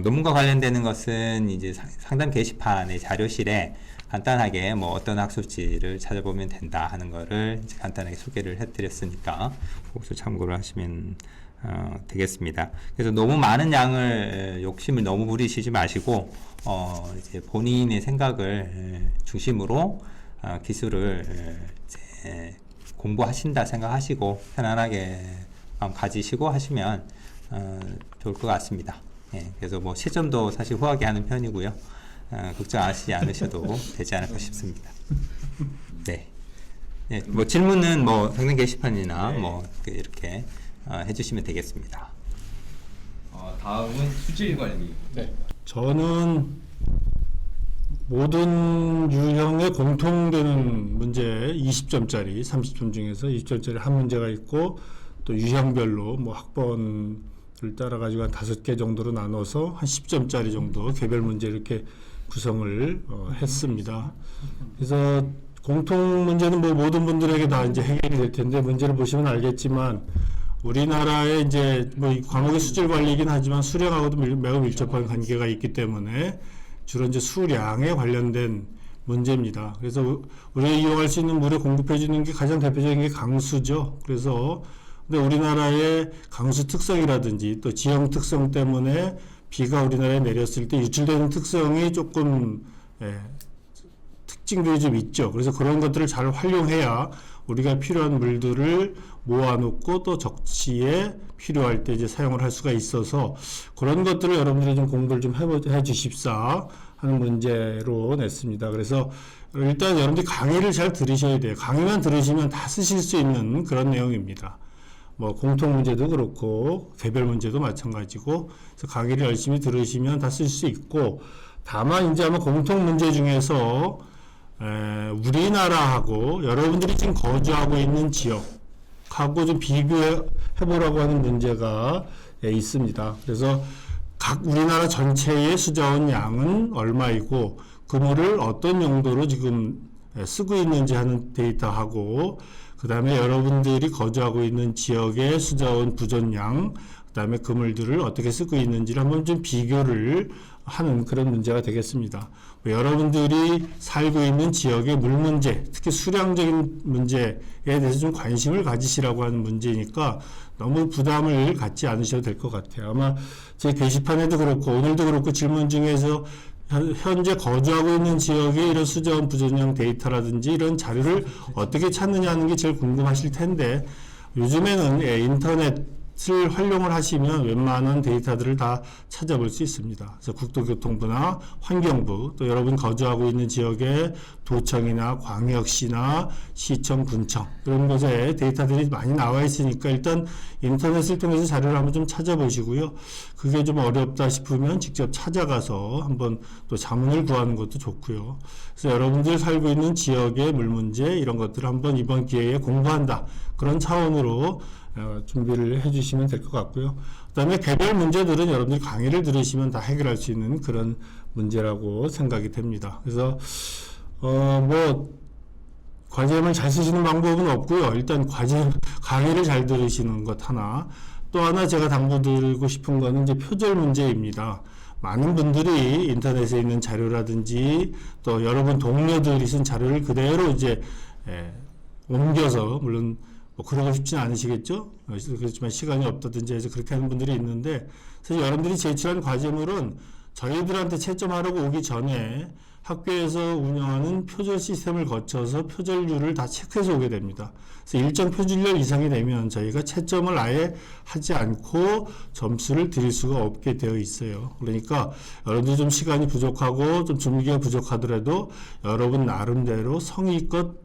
논문과 관련되는 것은 이제 상담 게시판의 자료실에 간단하게 뭐 어떤 학술지를 찾아보면 된다 하는 거를 이제 간단하게 소개를 해드렸으니까 그것을 참고를 하시면 되겠습니다. 그래서 너무 많은 양을 욕심을 너무 부리시지 마시고 이제 본인의 생각을 중심으로 기술을 이제 공부하신다 생각하시고 편안하게 마음 가지시고 하시면 좋을 것 같습니다. 예, 그래서 뭐 시점도 사실 후하게 하는 편이고요. 걱정하시지 않으셔도 되지 않을까 싶습니다. 네. 예, 뭐 질문은 뭐 상담 게시판이나 뭐 이렇게 해주시면 되겠습니다. 다음은 수질 관리. 네. 저는 모든 유형의 공통되는 문제 20점짜리, 30점 중에서 20점짜리 한 문제가 있고 또 유형별로 뭐 학번을 따라 가지고 한 5개 정도로 나눠서 한 10점짜리 정도 개별 문제 이렇게 구성을 했습니다. 그래서 공통 문제는 뭐 모든 분들에게 다 이제 해결이 될 텐데 문제를 보시면 알겠지만 우리나라에 이제 뭐 과목의 수질 관리이긴 하지만 수량하고도 매우 밀접한 관계가 있기 때문에 주로 이제 수량에 관련된 문제입니다. 그래서 우리가 이용할 수 있는 물을 공급해 주는 게 가장 대표적인 게 강수죠. 그래서 근데 우리나라의 강수 특성이라든지 또 지형 특성 때문에 비가 우리나라에 내렸을 때 유출되는 특성이 조금 특징들이 좀 있죠. 그래서 그런 것들을 잘 활용해야 우리가 필요한 물들을 모아놓고 또 적시에 필요할 때 이제 사용을 할 수가 있어서 그런 것들을 여러분들이 좀 공부를 좀 해 주십사 하는 문제로 냈습니다. 그래서 일단 여러분들이 강의를 잘 들으셔야 돼요. 강의만 들으시면 다 쓰실 수 있는 그런 내용입니다. 뭐 공통 문제도 그렇고 개별 문제도 마찬가지고 그래서 강의를 열심히 들으시면 다 쓸 수 있고 다만 이제 아마 공통 문제 중에서 우리나라하고 여러분들이 지금 거주하고 있는 지역하고 좀 비교해 보라고 하는 문제가 있습니다. 그래서 각 우리나라 전체의 수자원 양은 얼마이고 그 물을 어떤 용도로 지금 쓰고 있는지 하는 데이터하고 그 다음에 여러분들이 거주하고 있는 지역의 수자원 부존량 그 다음에 그 물들을 어떻게 쓰고 있는지를 한번 좀 비교를 하는 그런 문제가 되겠습니다. 여러분들이 살고 있는 지역의 물 문제, 특히 수량적인 문제에 대해서 좀 관심을 가지시라고 하는 문제니까 너무 부담을 갖지 않으셔도 될 것 같아요. 아마 제 게시판에도 그렇고 오늘도 그렇고 질문 중에서 현재 거주하고 있는 지역의 이런 수전 부전형 데이터라든지 이런 자료를 어떻게 찾느냐 하는 게 제일 궁금하실 텐데, 요즘에는 인터넷을 활용을 하시면 웬만한 데이터들을 다 찾아볼 수 있습니다. 그래서 국토교통부나 환경부, 또 여러분 거주하고 있는 지역의 도청이나 광역시나 시청, 군청 이런 곳에 데이터들이 많이 나와 있으니까 일단 인터넷을 통해서 자료를 한번 좀 찾아보시고요. 그게 좀 어렵다 싶으면 직접 찾아가서 한번 또 자문을 구하는 것도 좋고요. 그래서 여러분들 살고 있는 지역의 물 문제 이런 것들을 한번 이번 기회에 공부한다, 그런 차원으로 준비를 해주시면 될 것 같고요. 그 다음에 개별 문제들은 여러분들이 강의를 들으시면 다 해결할 수 있는 그런 문제라고 생각이 됩니다. 그래서 과제만 잘 쓰시는 방법은 없고요. 일단 강의를 잘 들으시는 것 하나, 또 하나 제가 당부드리고 싶은 거는 이제 표절 문제입니다. 많은 분들이 인터넷에 있는 자료라든지 또 여러분 동료들이 쓴 자료를 그대로 이제 옮겨서, 물론 그러고 싶지는 않으시겠죠? 그렇지만 시간이 없다든지 해서 그렇게 하는 분들이 있는데, 사실 여러분들이 제출한 과제물은 저희들한테 채점하려고 오기 전에 학교에서 운영하는 표절 시스템을 거쳐서 표절률을 다 체크해서 오게 됩니다. 그래서 일정 표준율 이상이 되면 저희가 채점을 아예 하지 않고 점수를 드릴 수가 없게 되어 있어요. 그러니까 여러분들이 좀 시간이 부족하고 좀 준비가 부족하더라도 여러분 나름대로 성의껏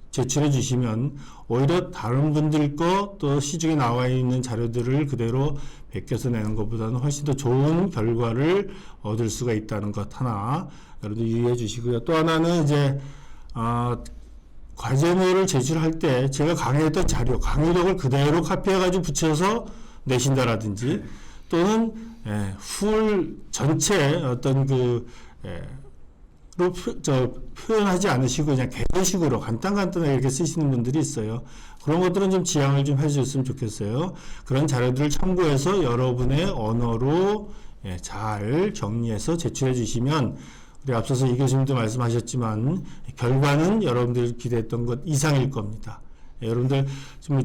제출해 주시면 오히려 다른 분들 거 또 시중에 나와 있는 자료들을 그대로 베껴서 내는 것보다는 훨씬 더 좋은 결과를 얻을 수가 있다는 것 하나 여러분들 유의해 주시고요. 또 하나는 이제 과제물을 제출할 때 제가 강의했던 자료, 강의록을 그대로 카피해가지고 붙여서 내신다라든지, 또는 풀 전체 어떤 표현하지 않으시고 그냥 개조식으로 간단하게 이렇게 쓰시는 분들이 있어요. 그런 것들은 좀 지양을 좀 해주셨으면 좋겠어요. 그런 자료들을 참고해서 여러분의 언어로 잘 정리해서 제출해 주시면, 우리 앞서서 이 교수님도 말씀하셨지만 결과는 여러분들이 기대했던 것 이상일 겁니다. 여러분들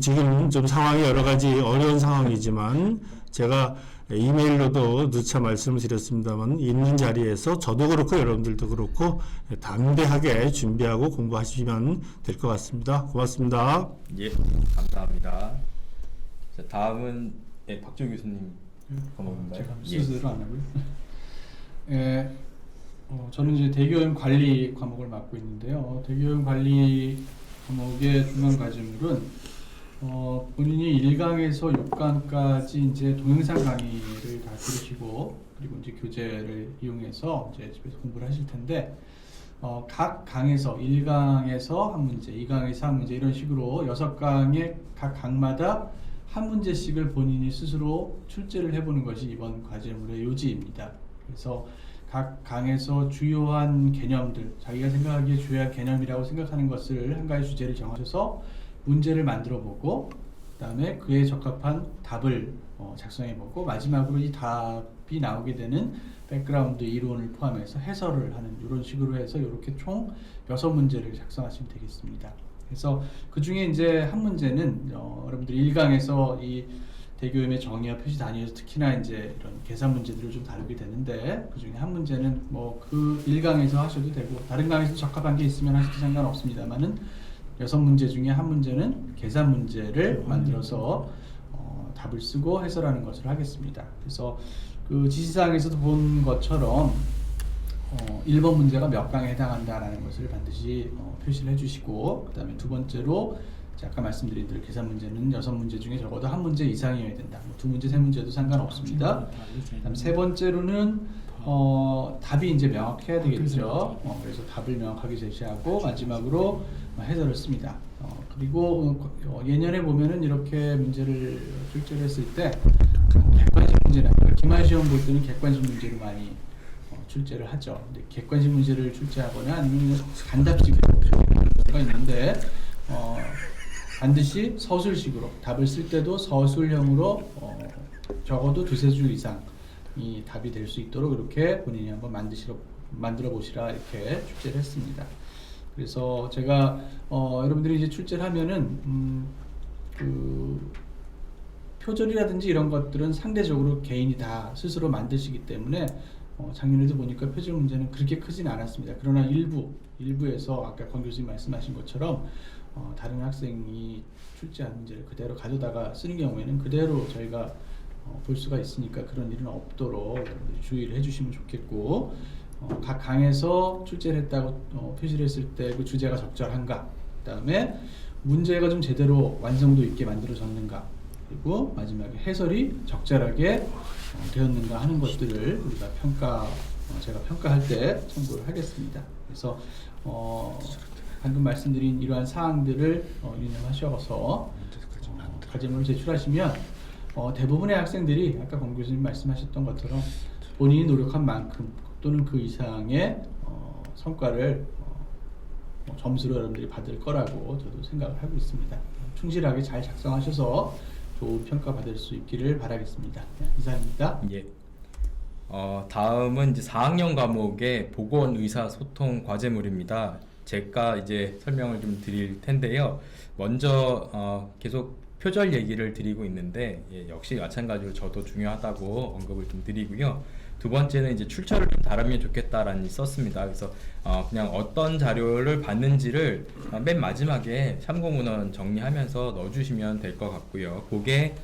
지금 좀 상황이 여러 가지 어려운 상황이지만 제가 이메일로도 누차 말씀을 드렸습니다만, 있는 자리에서 저도 그렇고 여러분들도 그렇고 담대하게 준비하고 공부하시면 될 것 같습니다. 고맙습니다. 예, 감사합니다. 자, 다음은 박지호 교수님 과목인가요? 제가 스스로 안 하고요. 저는 이제 대교원 관리 과목을 맡고 있는데요. 대교원 관리 과목의 중간 과제물은 본인이 1강에서 6강까지 이제 동영상 강의를 다 들으시고, 그리고 이제 교재를 이용해서 이제 집에서 공부를 하실 텐데, 각 강에서 1강에서 한 문제, 2강에서 한 문제 이런 식으로 6강의 각 강마다 한 문제씩을 본인이 스스로 출제를 해보는 것이 이번 과제물의 요지입니다. 그래서 각 강에서 주요한 개념들, 자기가 생각하기에 주요한 개념이라고 생각하는 것을 한 가지 주제를 정하셔서 문제를 만들어 보고, 그 다음에 그에 적합한 답을 작성해 보고, 마지막으로 이 답이 나오게 되는 백그라운드 이론을 포함해서 해설을 하는 이런 식으로 해서 이렇게 총 6문제를 작성하시면 되겠습니다. 그래서 그 중에 이제 한 문제는 여러분들이 1강에서 이 대교임의 정의와 표시 단위에서 특히나 이제 이런 계산 문제들을 좀 다루게 되는데, 그 중에 한 문제는 그 1강에서 하셔도 되고 다른 강에서 적합한 게 있으면 하셔도 상관없습니다만은, 6문제 중에 한 문제는 계산 문제를 만들어서 답을 쓰고 해설하는 것을 하겠습니다. 그래서 그 지시사항에서도 본 것처럼 1번 문제가 몇 강에 해당한다라는 것을 반드시 표시를 해주시고, 그 다음에 두 번째로 아까 말씀드린 대로 계산 문제는 6문제 중에 적어도 한 문제 이상이어야 된다. 2문제, 3문제도 상관없습니다. 그다음 세 번째로는 답이 이제 명확해야 되겠죠. 그래서 답을 명확하게 제시하고 마지막으로 해설을 씁니다. 그리고 예년에 보면은 이렇게 문제를 출제를 했을 때 객관식 문제나 기말 시험 볼 때는 객관식 문제로 많이 출제를 하죠. 근데 객관식 문제를 출제하거나 아니면 간답식 문제가 있는데 반드시 서술식으로 답을 쓸 때도 서술형으로 적어도 2-3줄 이상 이 답이 될 수 있도록 이렇게 본인이 한번 만들어 보시라 이렇게 출제를 했습니다. 그래서 제가 여러분들이 이제 출제를 하면은 그 표절이라든지 이런 것들은 상대적으로 개인이 다 스스로 만드시기 때문에 작년에도 보니까 표절 문제는 그렇게 크진 않았습니다. 그러나 일부에서 아까 권 교수님 말씀하신 것처럼 다른 학생이 출제한 문제를 그대로 가져다가 쓰는 경우에는 그대로 저희가 볼 수가 있으니까 그런 일은 없도록 여러분들이 주의를 해주시면 좋겠고, 각 강에서 출제를 했다고 표시를 했을 때 그 주제가 적절한가, 그 다음에 문제가 좀 제대로 완성도 있게 만들어졌는가, 그리고 마지막에 해설이 적절하게 되었는가 하는 것들을 우리가 제가 평가할 때 참고를 하겠습니다. 그래서 방금 말씀드린 이러한 사항들을 유념하셔서 과제문을 제출하시면 대부분의 학생들이 아까 권 교수님 말씀하셨던 것처럼 본인이 노력한 만큼 또는 그 이상의 성과를 점수로 여러분들이 받을 거라고 저도 생각을 하고 있습니다. 충실하게 잘 작성하셔서 좋은 평가 받을 수 있기를 바라겠습니다. 이상입니다. 예. 다음은 이제 4학년 과목의 보건의사소통 과제물입니다. 제가 이제 설명을 좀 드릴 텐데요. 먼저 계속 표절 얘기를 드리고 있는데, 역시 마찬가지로 저도 중요하다고 언급을 좀 드리고요. 두 번째는 이제 출처를 좀 다루면 좋겠다라는 썼습니다. 그래서 그냥 어떤 자료를 받는지를 맨 마지막에 참고문헌 정리하면서 넣어주시면 될 것 같고요. 그게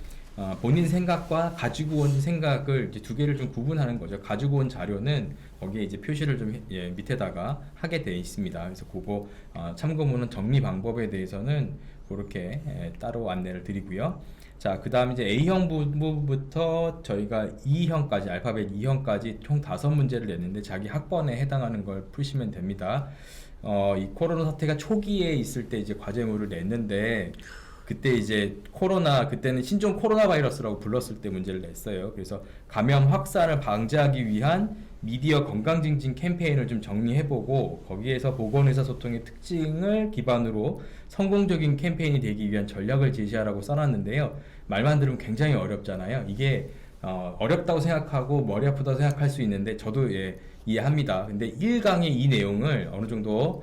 본인 생각과 가지고 온 생각을 이제 두 개를 좀 구분하는 거죠. 가지고 온 자료는 거기에 이제 표시를 좀 밑에다가 하게 되어 있습니다. 그래서 그거 참고문헌 정리 방법에 대해서는 그렇게 따로 안내를 드리고요. 자, 그 다음 이제 A형 부분부터 저희가 2형까지, 알파벳 2형까지 총 5문제를 냈는데 자기 학번에 해당하는 걸 푸시면 됩니다. 이 코로나 사태가 초기에 있을 때 이제 과제물을 냈는데, 그때 이제 그때는 신종 코로나 바이러스라고 불렀을 때 문제를 냈어요. 그래서 감염 확산을 방지하기 위한 미디어 건강증진 캠페인을 좀 정리해보고, 거기에서 보건의사소통의 특징을 기반으로 성공적인 캠페인이 되기 위한 전략을 제시하라고 써놨는데요. 말만 들으면 굉장히 어렵잖아요. 이게 어렵다고 생각하고 머리 아프다고 생각할 수 있는데 저도 이해합니다. 근데 1강의 이 내용을 어느 정도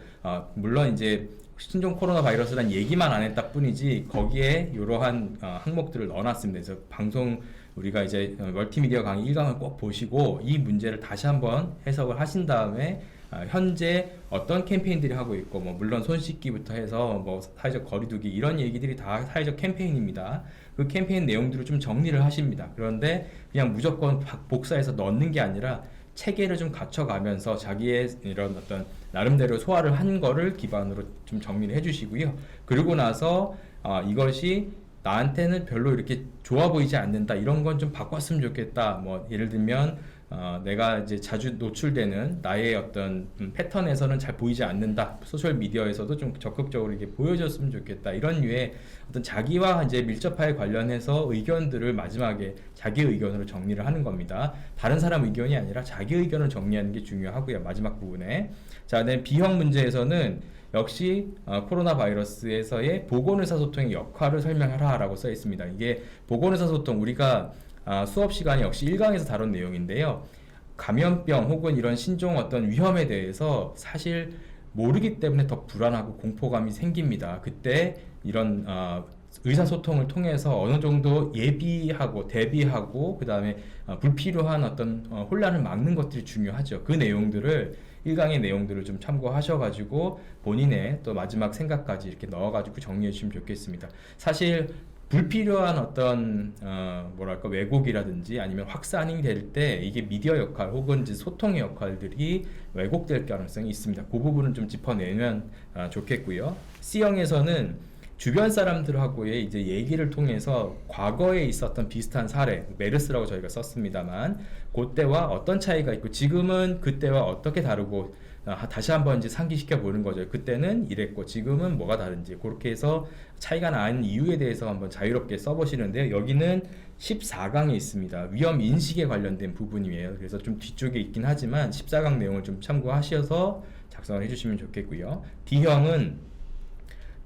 물론 이제 신종 코로나 바이러스란 얘기만 안 했다 뿐이지 거기에 이러한 항목들을 넣어놨습니다. 그래서 방송 우리가 이제 멀티미디어 강의 1강을 꼭 보시고 이 문제를 다시 한번 해석을 하신 다음에 현재 어떤 캠페인들이 하고 있고, 물론 손 씻기부터 해서 사회적 거리두기 이런 얘기들이 다 사회적 캠페인입니다. 그 캠페인 내용들을 좀 정리를 하십니다. 그런데 그냥 무조건 복사해서 넣는 게 아니라 체계를 좀 갖춰가면서 자기의 이런 어떤 나름대로 소화를 한 거를 기반으로 좀 정리를 해주시고요. 그리고 나서 이것이 나한테는 별로 이렇게 좋아 보이지 않는다, 이런 건 좀 바꿨으면 좋겠다. 예를 들면 내가 이제 자주 노출되는 나의 어떤 패턴에서는 잘 보이지 않는다, 소셜 미디어에서도 좀 적극적으로 이렇게 보여줬으면 좋겠다, 이런 류의 어떤 자기와 이제 밀접하게 관련해서 의견들을 마지막에 자기 의견으로 정리를 하는 겁니다. 다른 사람 의견이 아니라 자기 의견을 정리하는 게 중요하고요. 마지막 부분에. 자, 네, B형 문제에서는 역시 코로나 바이러스에서의 보건의사소통의 역할을 설명하라 라고 써 있습니다. 이게 보건의사소통, 우리가 수업 시간에 역시 1강에서 다룬 내용인데요. 감염병 혹은 이런 신종 어떤 위험에 대해서 사실 모르기 때문에 더 불안하고 공포감이 생깁니다. 그때 이런 의사소통을 통해서 어느 정도 예비하고 대비하고 그 다음에 불필요한 어떤 혼란을 막는 것들이 중요하죠. 그 내용들을 1강의 내용들을 좀 참고하셔가지고 본인의 또 마지막 생각까지 이렇게 넣어가지고 정리해 주시면 좋겠습니다. 사실 불필요한 어떤 왜곡이라든지 아니면 확산이 될 때 이게 미디어 역할 혹은 이제 소통의 역할들이 왜곡될 가능성이 있습니다. 그 부분은 좀 짚어내면 좋겠고요. C형에서는 주변 사람들하고의 이제 얘기를 통해서 과거에 있었던 비슷한 사례, 메르스라고 저희가 썼습니다만, 그때와 어떤 차이가 있고 지금은 그때와 어떻게 다르고 다시 한번 이제 상기시켜 보는 거죠. 그때는 이랬고 지금은 뭐가 다른지, 그렇게 해서 차이가 나는 이유에 대해서 한번 자유롭게 써보시는데요. 여기는 14강에 있습니다. 위험 인식에 관련된 부분이에요. 그래서 좀 뒤쪽에 있긴 하지만 14강 내용을 좀 참고하셔서 작성을 해주시면 좋겠고요. D형은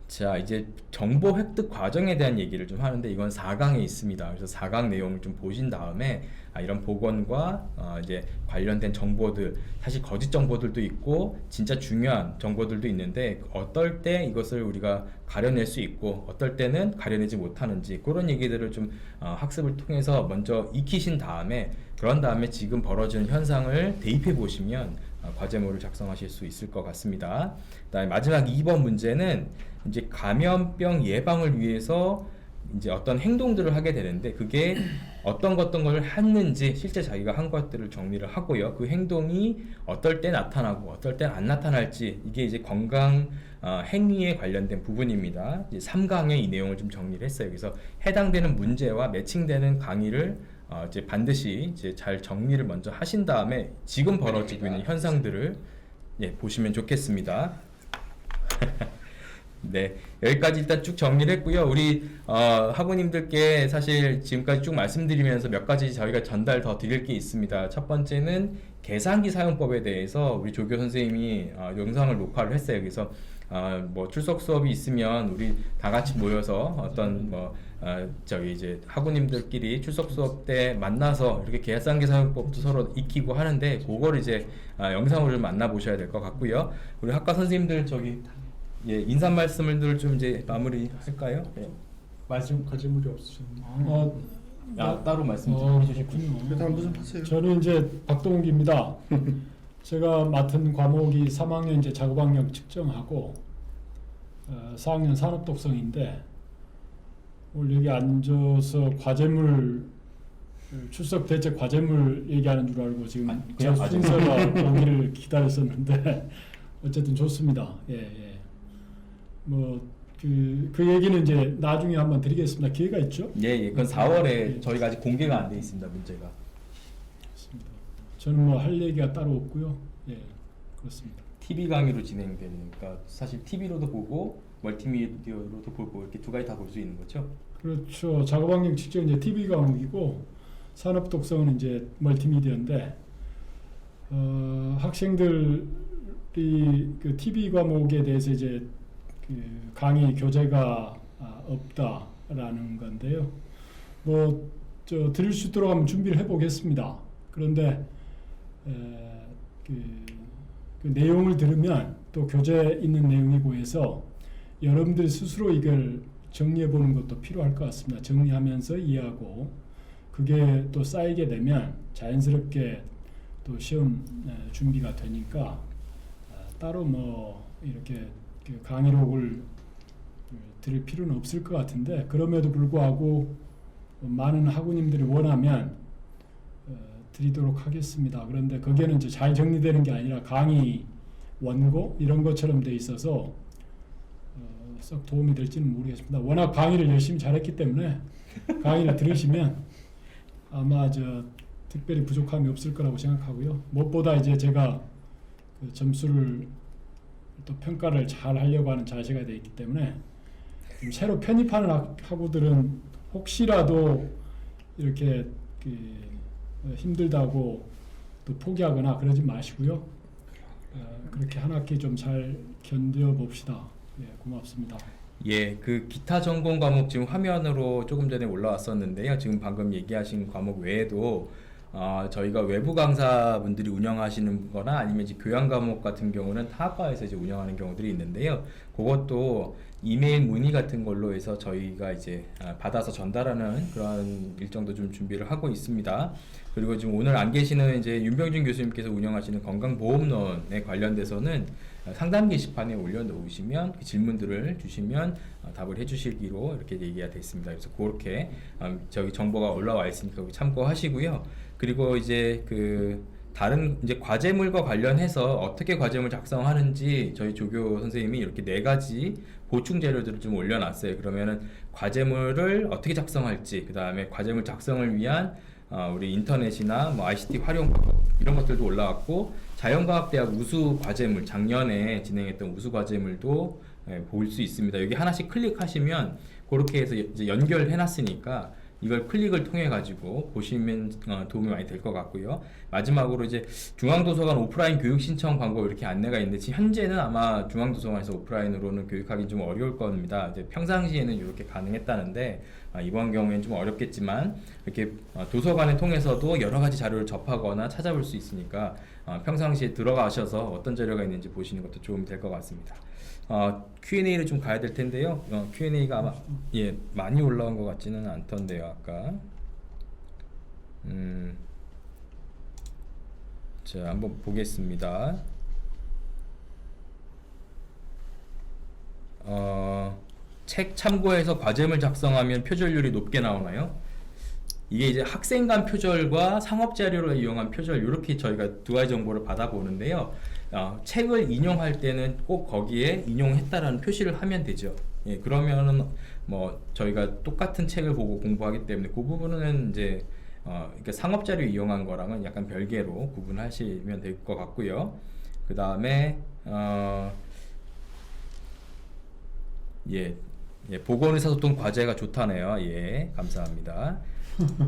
자, 이제 정보 획득 과정에 대한 얘기를 좀 하는데 이건 4강에 있습니다. 그래서 4강 내용을 좀 보신 다음에 이런 보건과 이제 관련된 정보들, 사실 거짓 정보들도 있고 진짜 중요한 정보들도 있는데 어떨 때 이것을 우리가 가려낼 수 있고 어떨 때는 가려내지 못하는지, 그런 얘기들을 좀 학습을 통해서 먼저 익히신 다음에 그런 다음에 지금 벌어지는 현상을 대입해 보시면 과제물을 작성하실 수 있을 것 같습니다. 그다음에 마지막 2번 문제는 이제 감염병 예방을 위해서 이제 어떤 행동들을 하게 되는데 그게 어떤 걸 했는지 실제 자기가 한 것들을 정리를 하고요. 그 행동이 어떨 때 나타나고 어떨 때 안 나타날지 이게 이제 건강 행위에 관련된 부분입니다. 이제 3강에 이 내용을 좀 정리를 했어요. 그래서 해당되는 문제와 매칭되는 강의를 이제 반드시 이제 잘 정리를 먼저 하신 다음에 지금 벌어지고 있는 현상들을 보시면 좋겠습니다. 네, 여기까지 일단 쭉 정리를 했고요. 우리 학우님들께 사실 지금까지 쭉 말씀드리면서 몇 가지 저희가 전달 더 드릴 게 있습니다. 첫 번째는 계산기 사용법에 대해서 우리 조교 선생님이 영상을 녹화를 했어요. 그래서 뭐 출석 수업이 있으면 우리 다 같이 모여서 어떤 저기 이제 학우님들끼리 출석 수업 때 만나서 이렇게 계산기 사용법도 서로 익히고 하는데 그거를 이제 영상으로 좀 만나보셔야 될 것 같고요. 우리 학과 선생님들 저기 인사 말씀을 좀 이제 마무리 할까요? 말씀 과제물이 없으셨나요? 따로 말씀 좀 해주시군요. 일단 무슨 하세요? 저는 이제 박동욱입니다. 제가 맡은 과목이 3학년 이제 작업학력 측정하고 4학년 산업독성인데 오늘 여기 앉아서 과제물 출석 대체 과제물 얘기하는 줄 알고 지금 제 순서가 오기를 기다렸었는데 어쨌든 좋습니다. 뭐 그 얘기는 이제 나중에 한번 드리겠습니다. 기회가 있죠? 그건 4월에 저희가 아직 공개가 안 돼 있습니다. 문제가. 그렇습니다. 저는 뭐 할 얘기가 따로 없고요. 그렇습니다. TV 강의로 진행되니까 사실 TV로도 보고 멀티미디어로도 보고 이렇게 두 가지 다 볼 수 있는 거죠? 그렇죠. 작업환경 측정 이제 TV 과목이고 산업 독성은 이제 멀티미디어인데 학생들이 그 TV 과목에 대해서 이제 그 강의 교재가 없다라는 건데요. 뭐 저 드릴 수 있도록 한번 준비를 해보겠습니다. 그런데 그 내용을 들으면 또 교재에 있는 내용이 보여서 여러분들이 스스로 이걸 정리해 보는 것도 필요할 것 같습니다. 정리하면서 이해하고 그게 또 쌓이게 되면 자연스럽게 또 시험 준비가 되니까 따로 뭐 이렇게 그 강의록을 들을 필요는 없을 것 같은데 그럼에도 불구하고 많은 학우님들이 원하면 드리도록 하겠습니다. 그런데 거기에는 이제 잘 정리되는 게 아니라 강의 원고 이런 것처럼 돼 있어서 썩 도움이 될지는 모르겠습니다. 워낙 강의를 열심히 잘했기 때문에 강의를 들으시면 아마 저 특별히 부족함이 없을 거라고 생각하고요. 무엇보다 이제 제가 그 점수를 또 평가를 잘 하려고 하는 자세가 되어 있기 때문에 좀 새로 편입하는 학우들은 혹시라도 이렇게 그 힘들다고 또 포기하거나 그러지 마시고요. 그렇게 한 학기 좀 잘 견뎌 봅시다. 고맙습니다. 그 기타 전공 과목 지금 화면으로 조금 전에 올라왔었는데요. 지금 방금 얘기하신 과목 외에도 저희가 외부 강사분들이 운영하시는 거나 아니면 이제 교양 과목 같은 경우는 타학과에서 이제 운영하는 경우들이 있는데요. 그것도 이메일 문의 같은 걸로 해서 저희가 이제 받아서 전달하는 그런 일정도 좀 준비를 하고 있습니다. 그리고 지금 오늘 안 계시는 이제 윤병준 교수님께서 운영하시는 건강보험론에 관련돼서는 상담 게시판에 올려놓으시면 그 질문들을 주시면 답을 해주시기로 이렇게 얘기가 되어 있습니다. 그래서 그렇게 저기 정보가 올라와 있으니까 참고하시고요. 그리고 이제 그 다른 이제 과제물과 관련해서 어떻게 과제물 작성하는지 저희 조교 선생님이 이렇게 4가지 보충 재료들을 좀 올려놨어요. 그러면은 과제물을 어떻게 작성할지, 그 다음에 과제물 작성을 위한 우리 인터넷이나 뭐 ICT 활용 방법 이런 것들도 올라왔고 자연과학대학 우수 과제물 작년에 진행했던 우수 과제물도 볼 수 있습니다. 여기 하나씩 클릭하시면 그렇게 해서 이제 연결해놨으니까 이걸 클릭을 통해 가지고 보시면 도움이 많이 될 것 같고요. 마지막으로 이제 중앙도서관 오프라인 교육 신청 방법 이렇게 안내가 있는데 지금 현재는 아마 중앙도서관에서 오프라인으로는 교육하기 좀 어려울 겁니다. 이제 평상시에는 이렇게 가능했다는데 이번 경우에는 좀 어렵겠지만 이렇게 도서관을 통해서도 여러 가지 자료를 접하거나 찾아볼 수 있으니까 평상시에 들어가셔서 어떤 자료가 있는지 보시는 것도 도움이 될 것 같습니다. Q&A를 좀 가야 될 텐데요. Q&A가 아마 많이 올라온 것 같지는 않던데요. 아까 자, 한번 보겠습니다. 책 참고해서 과제물 작성하면 표절률이 높게 나오나요? 이게 이제 학생 간 표절과 상업 자료로 이용한 표절, 이렇게 저희가 두 가지 정보를 받아보는데요. 책을 인용할 때는 꼭 거기에 인용했다라는 표시를 하면 되죠. 예, 그러면은 뭐 저희가 똑같은 책을 보고 공부하기 때문에 그 부분은 이제 그러니까 상업 자료 이용한 거랑은 약간 별개로 구분하시면 될 것 같고요. 그 다음에 예, 보건의사소통 과제가 좋다네요. 예, 감사합니다.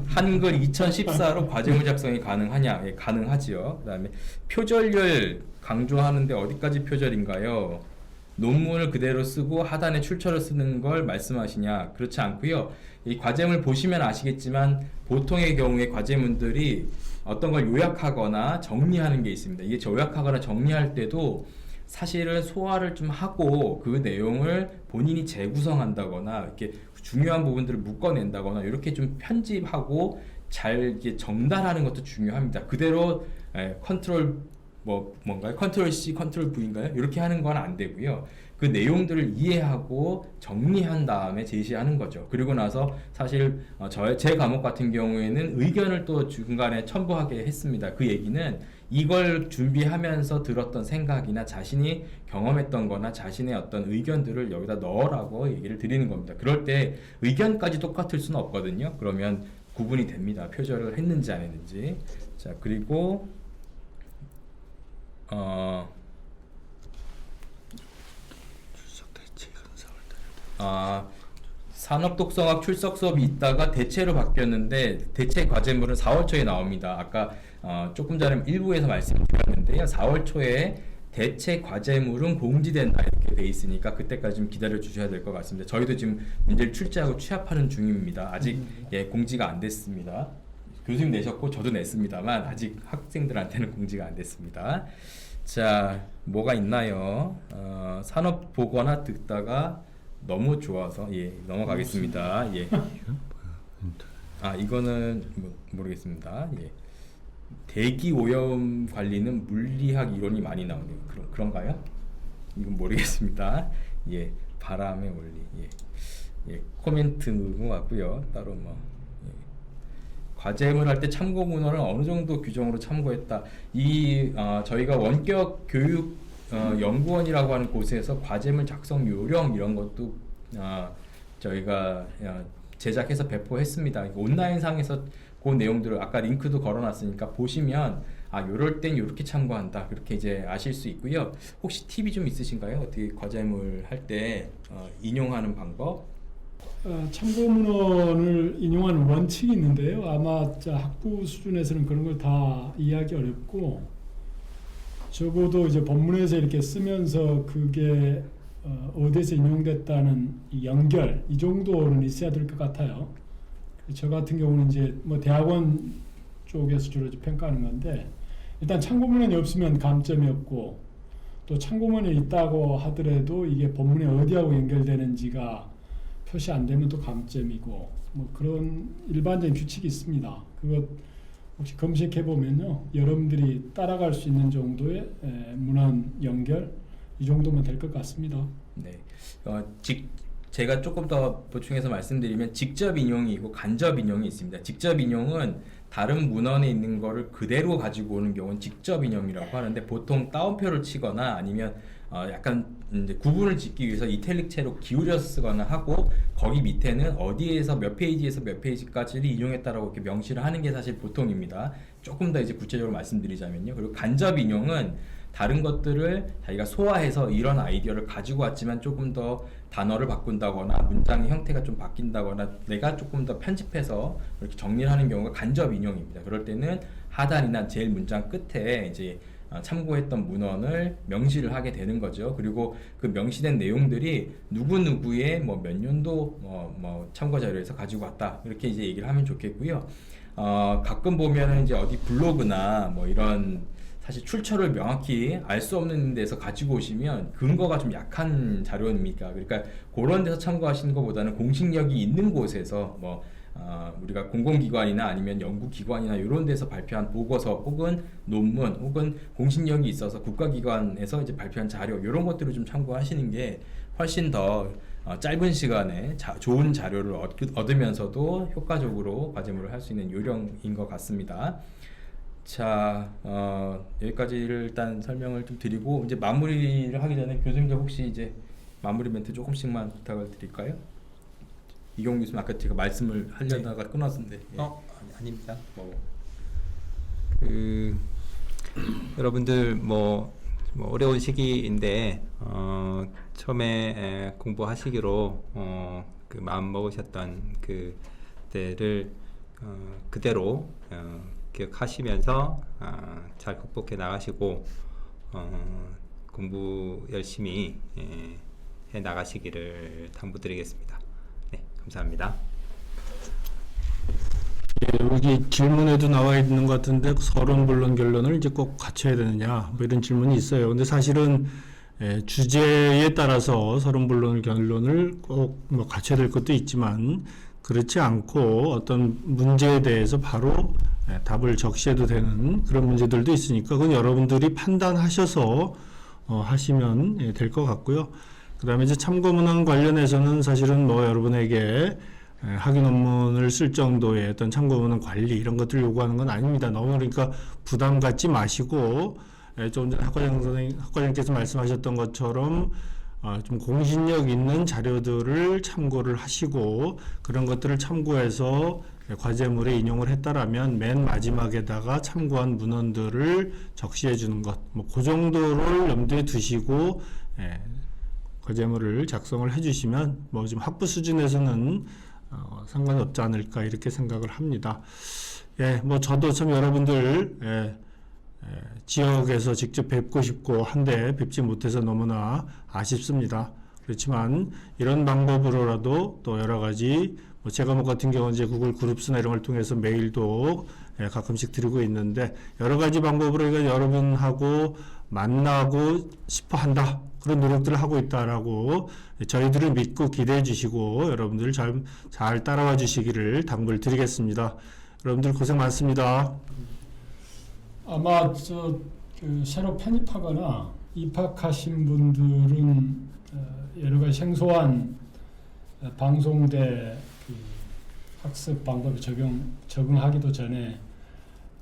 한글 2014로 과제물 작성이 가능하냐? 예, 가능하지요. 그 다음에 표절률 강조하는데 어디까지 표절인가요? 논문을 그대로 쓰고 하단에 출처를 쓰는 걸 말씀하시냐? 그렇지 않고요. 이 과제물 보시면 아시겠지만 보통의 경우에 과제문들이 어떤 걸 요약하거나 정리하는 게 있습니다. 이게 요약하거나 정리할 때도 사실은 소화를 좀 하고 그 내용을 본인이 재구성한다거나 이렇게 중요한 부분들을 묶어낸다거나 이렇게 좀 편집하고 잘 이렇게 정단하는 것도 중요합니다. 그대로 컨트롤 뭔가요? 컨트롤 C, 컨트롤 V인가요? 이렇게 하는 건 안 되고요. 그 내용들을 이해하고 정리한 다음에 제시하는 거죠. 그리고 나서 사실 제 과목 같은 경우에는 의견을 또 중간에 첨부하게 했습니다. 그 얘기는 이걸 준비하면서 들었던 생각이나 자신이 경험했던 거나 자신의 어떤 의견들을 여기다 넣으라고 얘기를 드리는 겁니다. 그럴 때 의견까지 똑같을 수는 없거든요. 그러면 구분이 됩니다. 표절을 했는지 안 했는지. 자, 그리고 산업독성학 출석 수업이 있다가 대체로 바뀌었는데 대체 과제물은 4월 초에 나옵니다. 아까 조금 전에 일부에서 말씀드렸는데요. 4월 초에 대체 과제물은 공지된다 이렇게 돼 있으니까 그때까지 좀 기다려 주셔야 될 것 같습니다. 저희도 지금 문제를 출제하고 취합하는 중입니다. 아직 공지가 안 됐습니다. 교수님 내셨고 저도 냈습니다만 아직 학생들한테는 공지가 안 됐습니다. 자, 뭐가 있나요? 산업 보거나 듣다가 너무 좋아서 넘어가겠습니다. 예. 이거는 모르겠습니다. 예. 대기 오염 관리는 물리학 이론이 많이 나오네요. 그런가요? 이건 모르겠습니다. 예, 바람의 원리. 예, 코멘트인 것 같고요. 따로 과제물 할 때 참고 문헌을 어느 정도 규정으로 참고했다. 저희가 원격 교육 연구원이라고 하는 곳에서 과제물 작성 요령 이런 것도 저희가 제작해서 배포했습니다. 온라인상에서 그 내용들을 아까 링크도 걸어놨으니까 보시면 요럴 땐 요렇게 참고한다 그렇게 이제 아실 수 있고요. 혹시 팁이 좀 있으신가요? 어떻게 과제물 할 때 인용하는 방법? 참고 문헌을 인용하는 원칙이 있는데요. 아마 학부 수준에서는 그런 걸 다 이해하기 어렵고 적어도 이제 본문에서 이렇게 쓰면서 그게 어디에서 인용됐다는 이 연결 이 정도는 있어야 될 것 같아요. 저 같은 경우는 이제 대학원 쪽에서 주로 평가하는 건데 일단 참고문헌이 없으면 감점이 없고 또 참고문헌이 있다고 하더라도 이게 본문에 어디하고 연결되는지가 표시 안 되면 또 감점이고 그런 일반적인 규칙이 있습니다. 그것 혹시 검색해 보면요, 여러분들이 따라갈 수 있는 정도의 문헌 연결 이 정도면 될 것 같습니다. 네, 제가 조금 더 보충해서 말씀드리면 직접 인용이고 간접 인용이 있습니다. 직접 인용은 다른 문헌에 있는 거를 그대로 가지고 오는 경우는 직접 인용이라고 하는데 보통 따옴표를 치거나 아니면 약간 이제 구분을 짓기 위해서 이탈릭체로 기울여서 쓰거나 하고 거기 밑에는 어디에서 몇 페이지에서 몇 페이지까지를 인용했다라고 이렇게 명시를 하는 게 사실 보통입니다. 조금 더 이제 구체적으로 말씀드리자면요. 그리고 간접 인용은 다른 것들을 자기가 소화해서 이런 아이디어를 가지고 왔지만 조금 더 단어를 바꾼다거나 문장의 형태가 좀 바뀐다거나 내가 조금 더 편집해서 이렇게 정리를 하는 경우가 간접 인용입니다. 그럴 때는 하단이나 제일 문장 끝에 이제 참고했던 문헌을 명시를 하게 되는 거죠. 그리고 그 명시된 내용들이 누구누구의 몇 년도 참고 자료에서 가지고 왔다 이렇게 이제 얘기를 하면 좋겠고요. 가끔 보면은 이제 어디 블로그나 이런 사실 출처를 명확히 알 수 없는 데서 가지고 오시면 근거가 좀 약한 자료입니까? 그러니까 그런 데서 참고하시는 것보다는 공식력이 있는 곳에서 우리가 공공기관이나 아니면 연구기관이나 이런 데서 발표한 보고서 혹은 논문 혹은 공신력이 있어서 국가기관에서 이제 발표한 자료 이런 것들을 좀 참고하시는 게 훨씬 더 짧은 시간에 좋은 자료를 얻으면서도 효과적으로 과제물을 할 수 있는 요령인 것 같습니다. 자, 여기까지를 일단 설명을 좀 드리고 이제 마무리를 하기 전에 교수님들 혹시 이제 마무리 멘트 조금씩만 부탁을 드릴까요? 이경 교수님 아까 제가 말씀을 하려다가 끊었는데 아닙니다. 여러분들 뭐 어려운 시기인데 처음에 공부하시기로 그 마음 먹으셨던 그 때를 그대로 기억하시면서 잘 극복해 나가시고 공부 열심히 해 나가시기를 당부드리겠습니다. 네, 감사합니다. 여기 질문에도 나와 있는 것 같은데 서론, 본론, 결론을 이제 꼭 갖춰야 되느냐 뭐 이런 질문이 있어요. 근데 사실은 주제에 따라서 서론, 본론, 결론을 꼭 뭐 갖춰야 될 것도 있지만 그렇지 않고 어떤 문제에 대해서 바로 답을 적시해도 되는 그런 문제들도 있으니까 그건 여러분들이 판단하셔서 하시면 될 것 같고요. 그 다음에 이제 참고문헌 관련해서는 사실은 뭐 여러분에게 학위 논문을 쓸 정도의 어떤 참고문헌 관리 이런 것들을 요구하는 건 아닙니다. 너무 그러니까 부담 갖지 마시고 좀 전에 학과장께서 말씀하셨던 것처럼 좀 공신력 있는 자료들을 참고를 하시고 그런 것들을 참고해서 과제물에 인용을 했다라면 맨 마지막에다가 참고한 문헌들을 적시해 주는 것, 뭐 그 정도를 염두에 두시고 과제물을 작성을 해주시면 뭐 지금 학부 수준에서는 상관없지 않을까 이렇게 생각을 합니다. 뭐 저도 참 여러분들 지역에서 직접 뵙고 싶고 한데 뵙지 못해서 너무나 아쉽습니다. 그렇지만 이런 방법으로라도 또 여러 가지 뭐 제가 뭐 같은 경우는 이제 구글 그룹스나 이런 걸 통해서 메일도 가끔씩 드리고 있는데 여러 가지 방법으로 여러분하고 만나고 싶어 한다. 그런 노력들을 하고 있다라고 저희들을 믿고 기대해 주시고 여러분들 잘 따라와 주시기를 당부를 드리겠습니다. 여러분들 고생 많습니다. 아마 새로 편입하거나 입학하신 분들은 여러 가지 생소한 방송대 학습 방법에 적응하기도 전에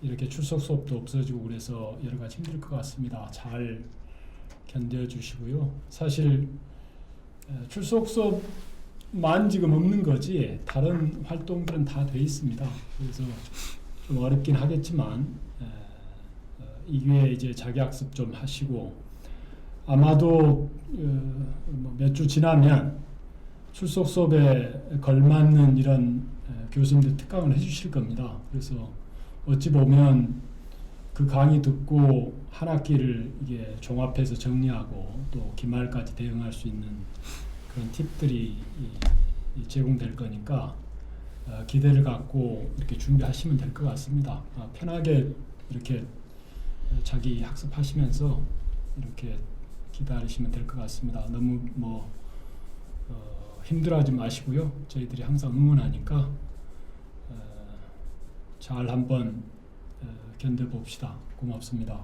이렇게 출석 수업도 없어지고 그래서 여러 가지 힘들 것 같습니다. 잘 견뎌주시고요. 사실 출석 수업만 지금 없는 거지 다른 활동들은 다 돼 있습니다. 그래서 좀 어렵긴 하겠지만 이 기회에 이제 자기학습 좀 하시고 아마도 몇 주 지나면 출석 수업에 걸맞는 이런 교수님들 특강을 해주실 겁니다. 그래서 어찌 보면 그 강의 듣고 한 학기를 이게 종합해서 정리하고 또 기말까지 대응할 수 있는 그런 팁들이 제공될 거니까 기대를 갖고 이렇게 준비하시면 될 것 같습니다. 편하게 이렇게 자기 학습하시면서 이렇게 기다리시면 될 것 같습니다. 너무 힘들어하지 마시고요. 저희들이 항상 응원하니까 잘 한번 견뎌봅시다. 고맙습니다.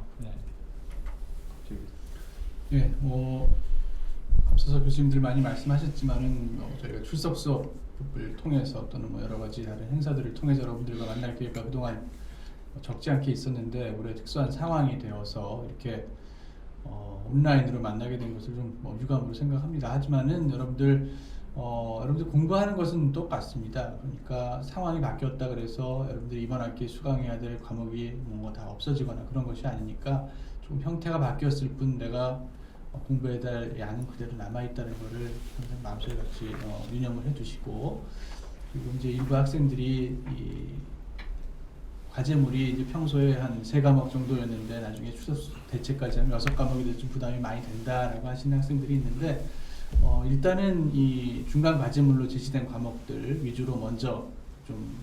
네, 앞서서 교수님들 많이 말씀하셨지만은 저희가 출석 수업을 통해서 또는 여러 가지 다른 행사들을 통해서 여러분들과 만날 기회가 그동안 적지 않게 있었는데 올해 특수한 상황이 되어서 이렇게 온라인으로 만나게 된 것을 좀 유감으로 생각합니다. 하지만은 여러분들 공부하는 것은 똑같습니다. 그러니까 상황이 바뀌었다 그래서 여러분들이 이번 학기에 수강해야 될 과목이 뭔가 다 없어지거나 그런 것이 아니니까 조금 형태가 바뀌었을 뿐 내가 공부해야 될 양은 그대로 남아있다는 것을 항상 마음속에 같이 유념을 해두시고 그리고 이제 일부 학생들이 이 과제물이 이제 평소에 한 3과목 정도였는데 나중에 추석 대체까지 하면 6과목이 돼서 좀 부담이 많이 된다라고 하시는 학생들이 있는데 일단은 이 중간 과제물로 제시된 과목들 위주로 먼저 좀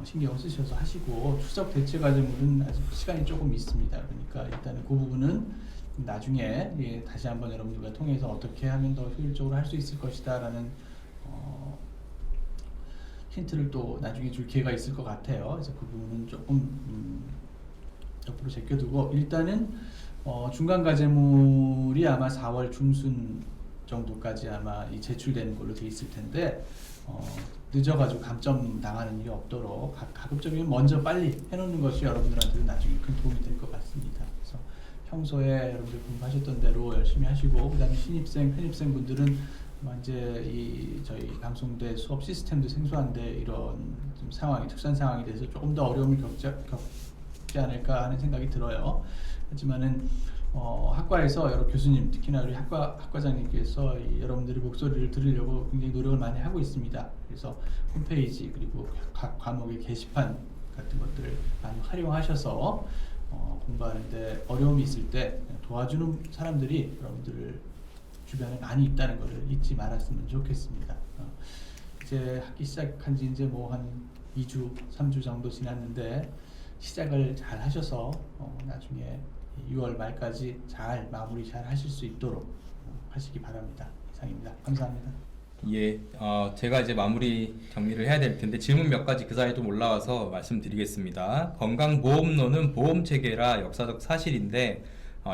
신경을 쓰셔서 하시고 추석 대체 과제물은 아직 시간이 조금 있습니다. 그러니까 일단은 그 부분은 나중에 다시 한번 여러분들과 통해서 어떻게 하면 더 효율적으로 할 수 있을 것이다 라는 힌트를 또 나중에 줄 기회가 있을 것 같아요. 그래서 그 부분은 조금 옆으로 제껴두고 일단은 중간 과제물이 아마 4월 중순 정도까지 아마 이 제출되는 걸로 돼 있을 텐데 늦어가지고 감점 당하는 일이 없도록 가급적이면 먼저 빨리 해놓는 것이 여러분들한테는 나중에 큰 도움이 될 것 같습니다. 그래서 평소에 여러분들 공부하셨던 대로 열심히 하시고 그다음에 신입생, 편입생 분들은 이제 이 저희 방송대 수업 시스템도 생소한데 이런 좀 상황이 특수한 상황에 대해서 조금 더 어려움을 겪지 않을까 하는 생각이 들어요. 하지만은 학과에서 여러 교수님, 특히나 우리 학과장님께서 여러분들의 목소리를 들으려고 굉장히 노력을 많이 하고 있습니다. 그래서 홈페이지 그리고 각 과목의 게시판 같은 것들을 많이 활용하셔서 공부하는데 어려움이 있을 때 도와주는 사람들이 여러분들 주변에 많이 있다는 것을 잊지 말았으면 좋겠습니다. 이제 학기 시작한 지 이제 뭐 한 2주, 3주 정도 지났는데 시작을 잘 하셔서 나중에 6월 말까지 잘 마무리 잘 하실 수 있도록 하시기 바랍니다. 이상입니다. 감사합니다. 예, 제가 이제 마무리 정리를 해야 될 텐데 질문 몇 가지 그 사이에 좀 올라와서 말씀드리겠습니다. 건강보험료는 보험체계라 역사적 사실인데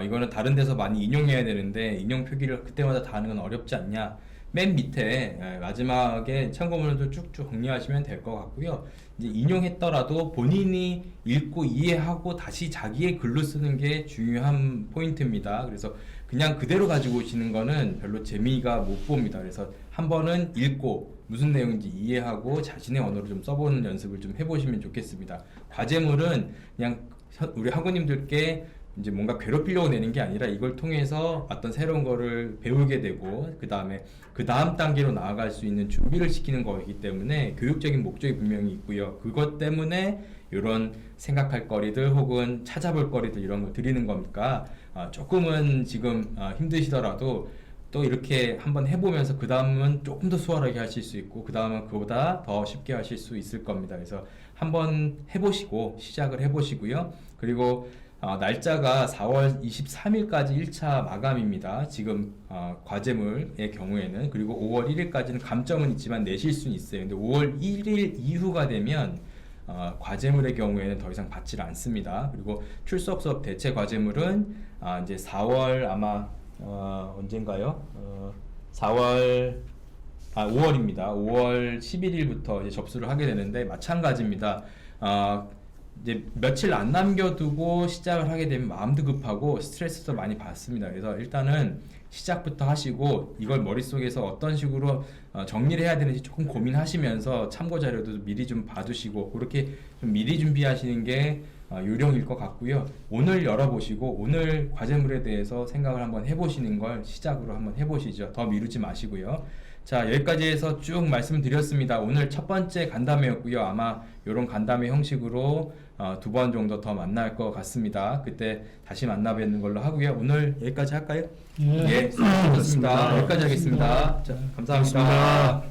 이거는 다른 데서 많이 인용해야 되는데 인용 표기를 그때마다 다 하는 건 어렵지 않냐? 맨 밑에 마지막에 참고문을 쭉쭉 정리하시면 될 것 같고요. 이제 인용했더라도 본인이 읽고 이해하고 다시 자기의 글로 쓰는 게 중요한 포인트입니다. 그래서 그냥 그대로 가지고 오시는 거는 별로 재미가 못 봅니다. 그래서 한 번은 읽고 무슨 내용인지 이해하고 자신의 언어로 좀 써보는 연습을 좀 해보시면 좋겠습니다. 과제물은 그냥 우리 학우님들께 이제 뭔가 괴롭히려고 내는 게 아니라 이걸 통해서 어떤 새로운 거를 배우게 되고 그 다음 단계로 나아갈 수 있는 준비를 시키는 거이기 때문에 교육적인 목적이 분명히 있고요. 그것 때문에 이런 생각할 거리들 혹은 찾아볼 거리들 이런 거 드리는 거니까 조금은 지금 힘드시더라도 또 이렇게 한번 해보면서 그 다음은 조금 더 수월하게 하실 수 있고 그 다음은 그보다 더 쉽게 하실 수 있을 겁니다. 그래서 한번 해보시고 시작을 해보시고요. 그리고 날짜가 4월 23일까지 1차 마감입니다. 지금 과제물의 경우에는. 그리고 5월 1일까지는 감점은 있지만 내실 수는 있어요. 근데 5월 1일 이후가 되면 과제물의 경우에는 더 이상 받지 않습니다. 그리고 출석 수업 대체 과제물은 이제 4월 아마 언젠가요? 5월입니다. 5월 11일부터 이제 접수를 하게 되는데 마찬가지입니다. 이제 며칠 안 남겨두고 시작을 하게 되면 마음도 급하고 스트레스도 많이 받습니다. 그래서 일단은 시작부터 하시고 이걸 머릿속에서 어떤 식으로 정리를 해야 되는지 조금 고민하시면서 참고 자료도 미리 좀 봐두시고 그렇게 좀 미리 준비하시는 게 요령일 것 같고요. 오늘 열어보시고 오늘 과제물에 대해서 생각을 한번 해보시는 걸 시작으로 한번 해보시죠. 더 미루지 마시고요. 자, 여기까지 해서 쭉 말씀드렸습니다. 오늘 첫 번째 간담회였고요. 아마 이런 간담회 형식으로 2번 정도 더 만날 것 같습니다. 그때 다시 만나 뵙는 걸로 하고요. 오늘 여기까지 할까요? 예. 수고하셨습니다. 여기까지 하겠습니다. 자, 감사합니다. 고맙습니다.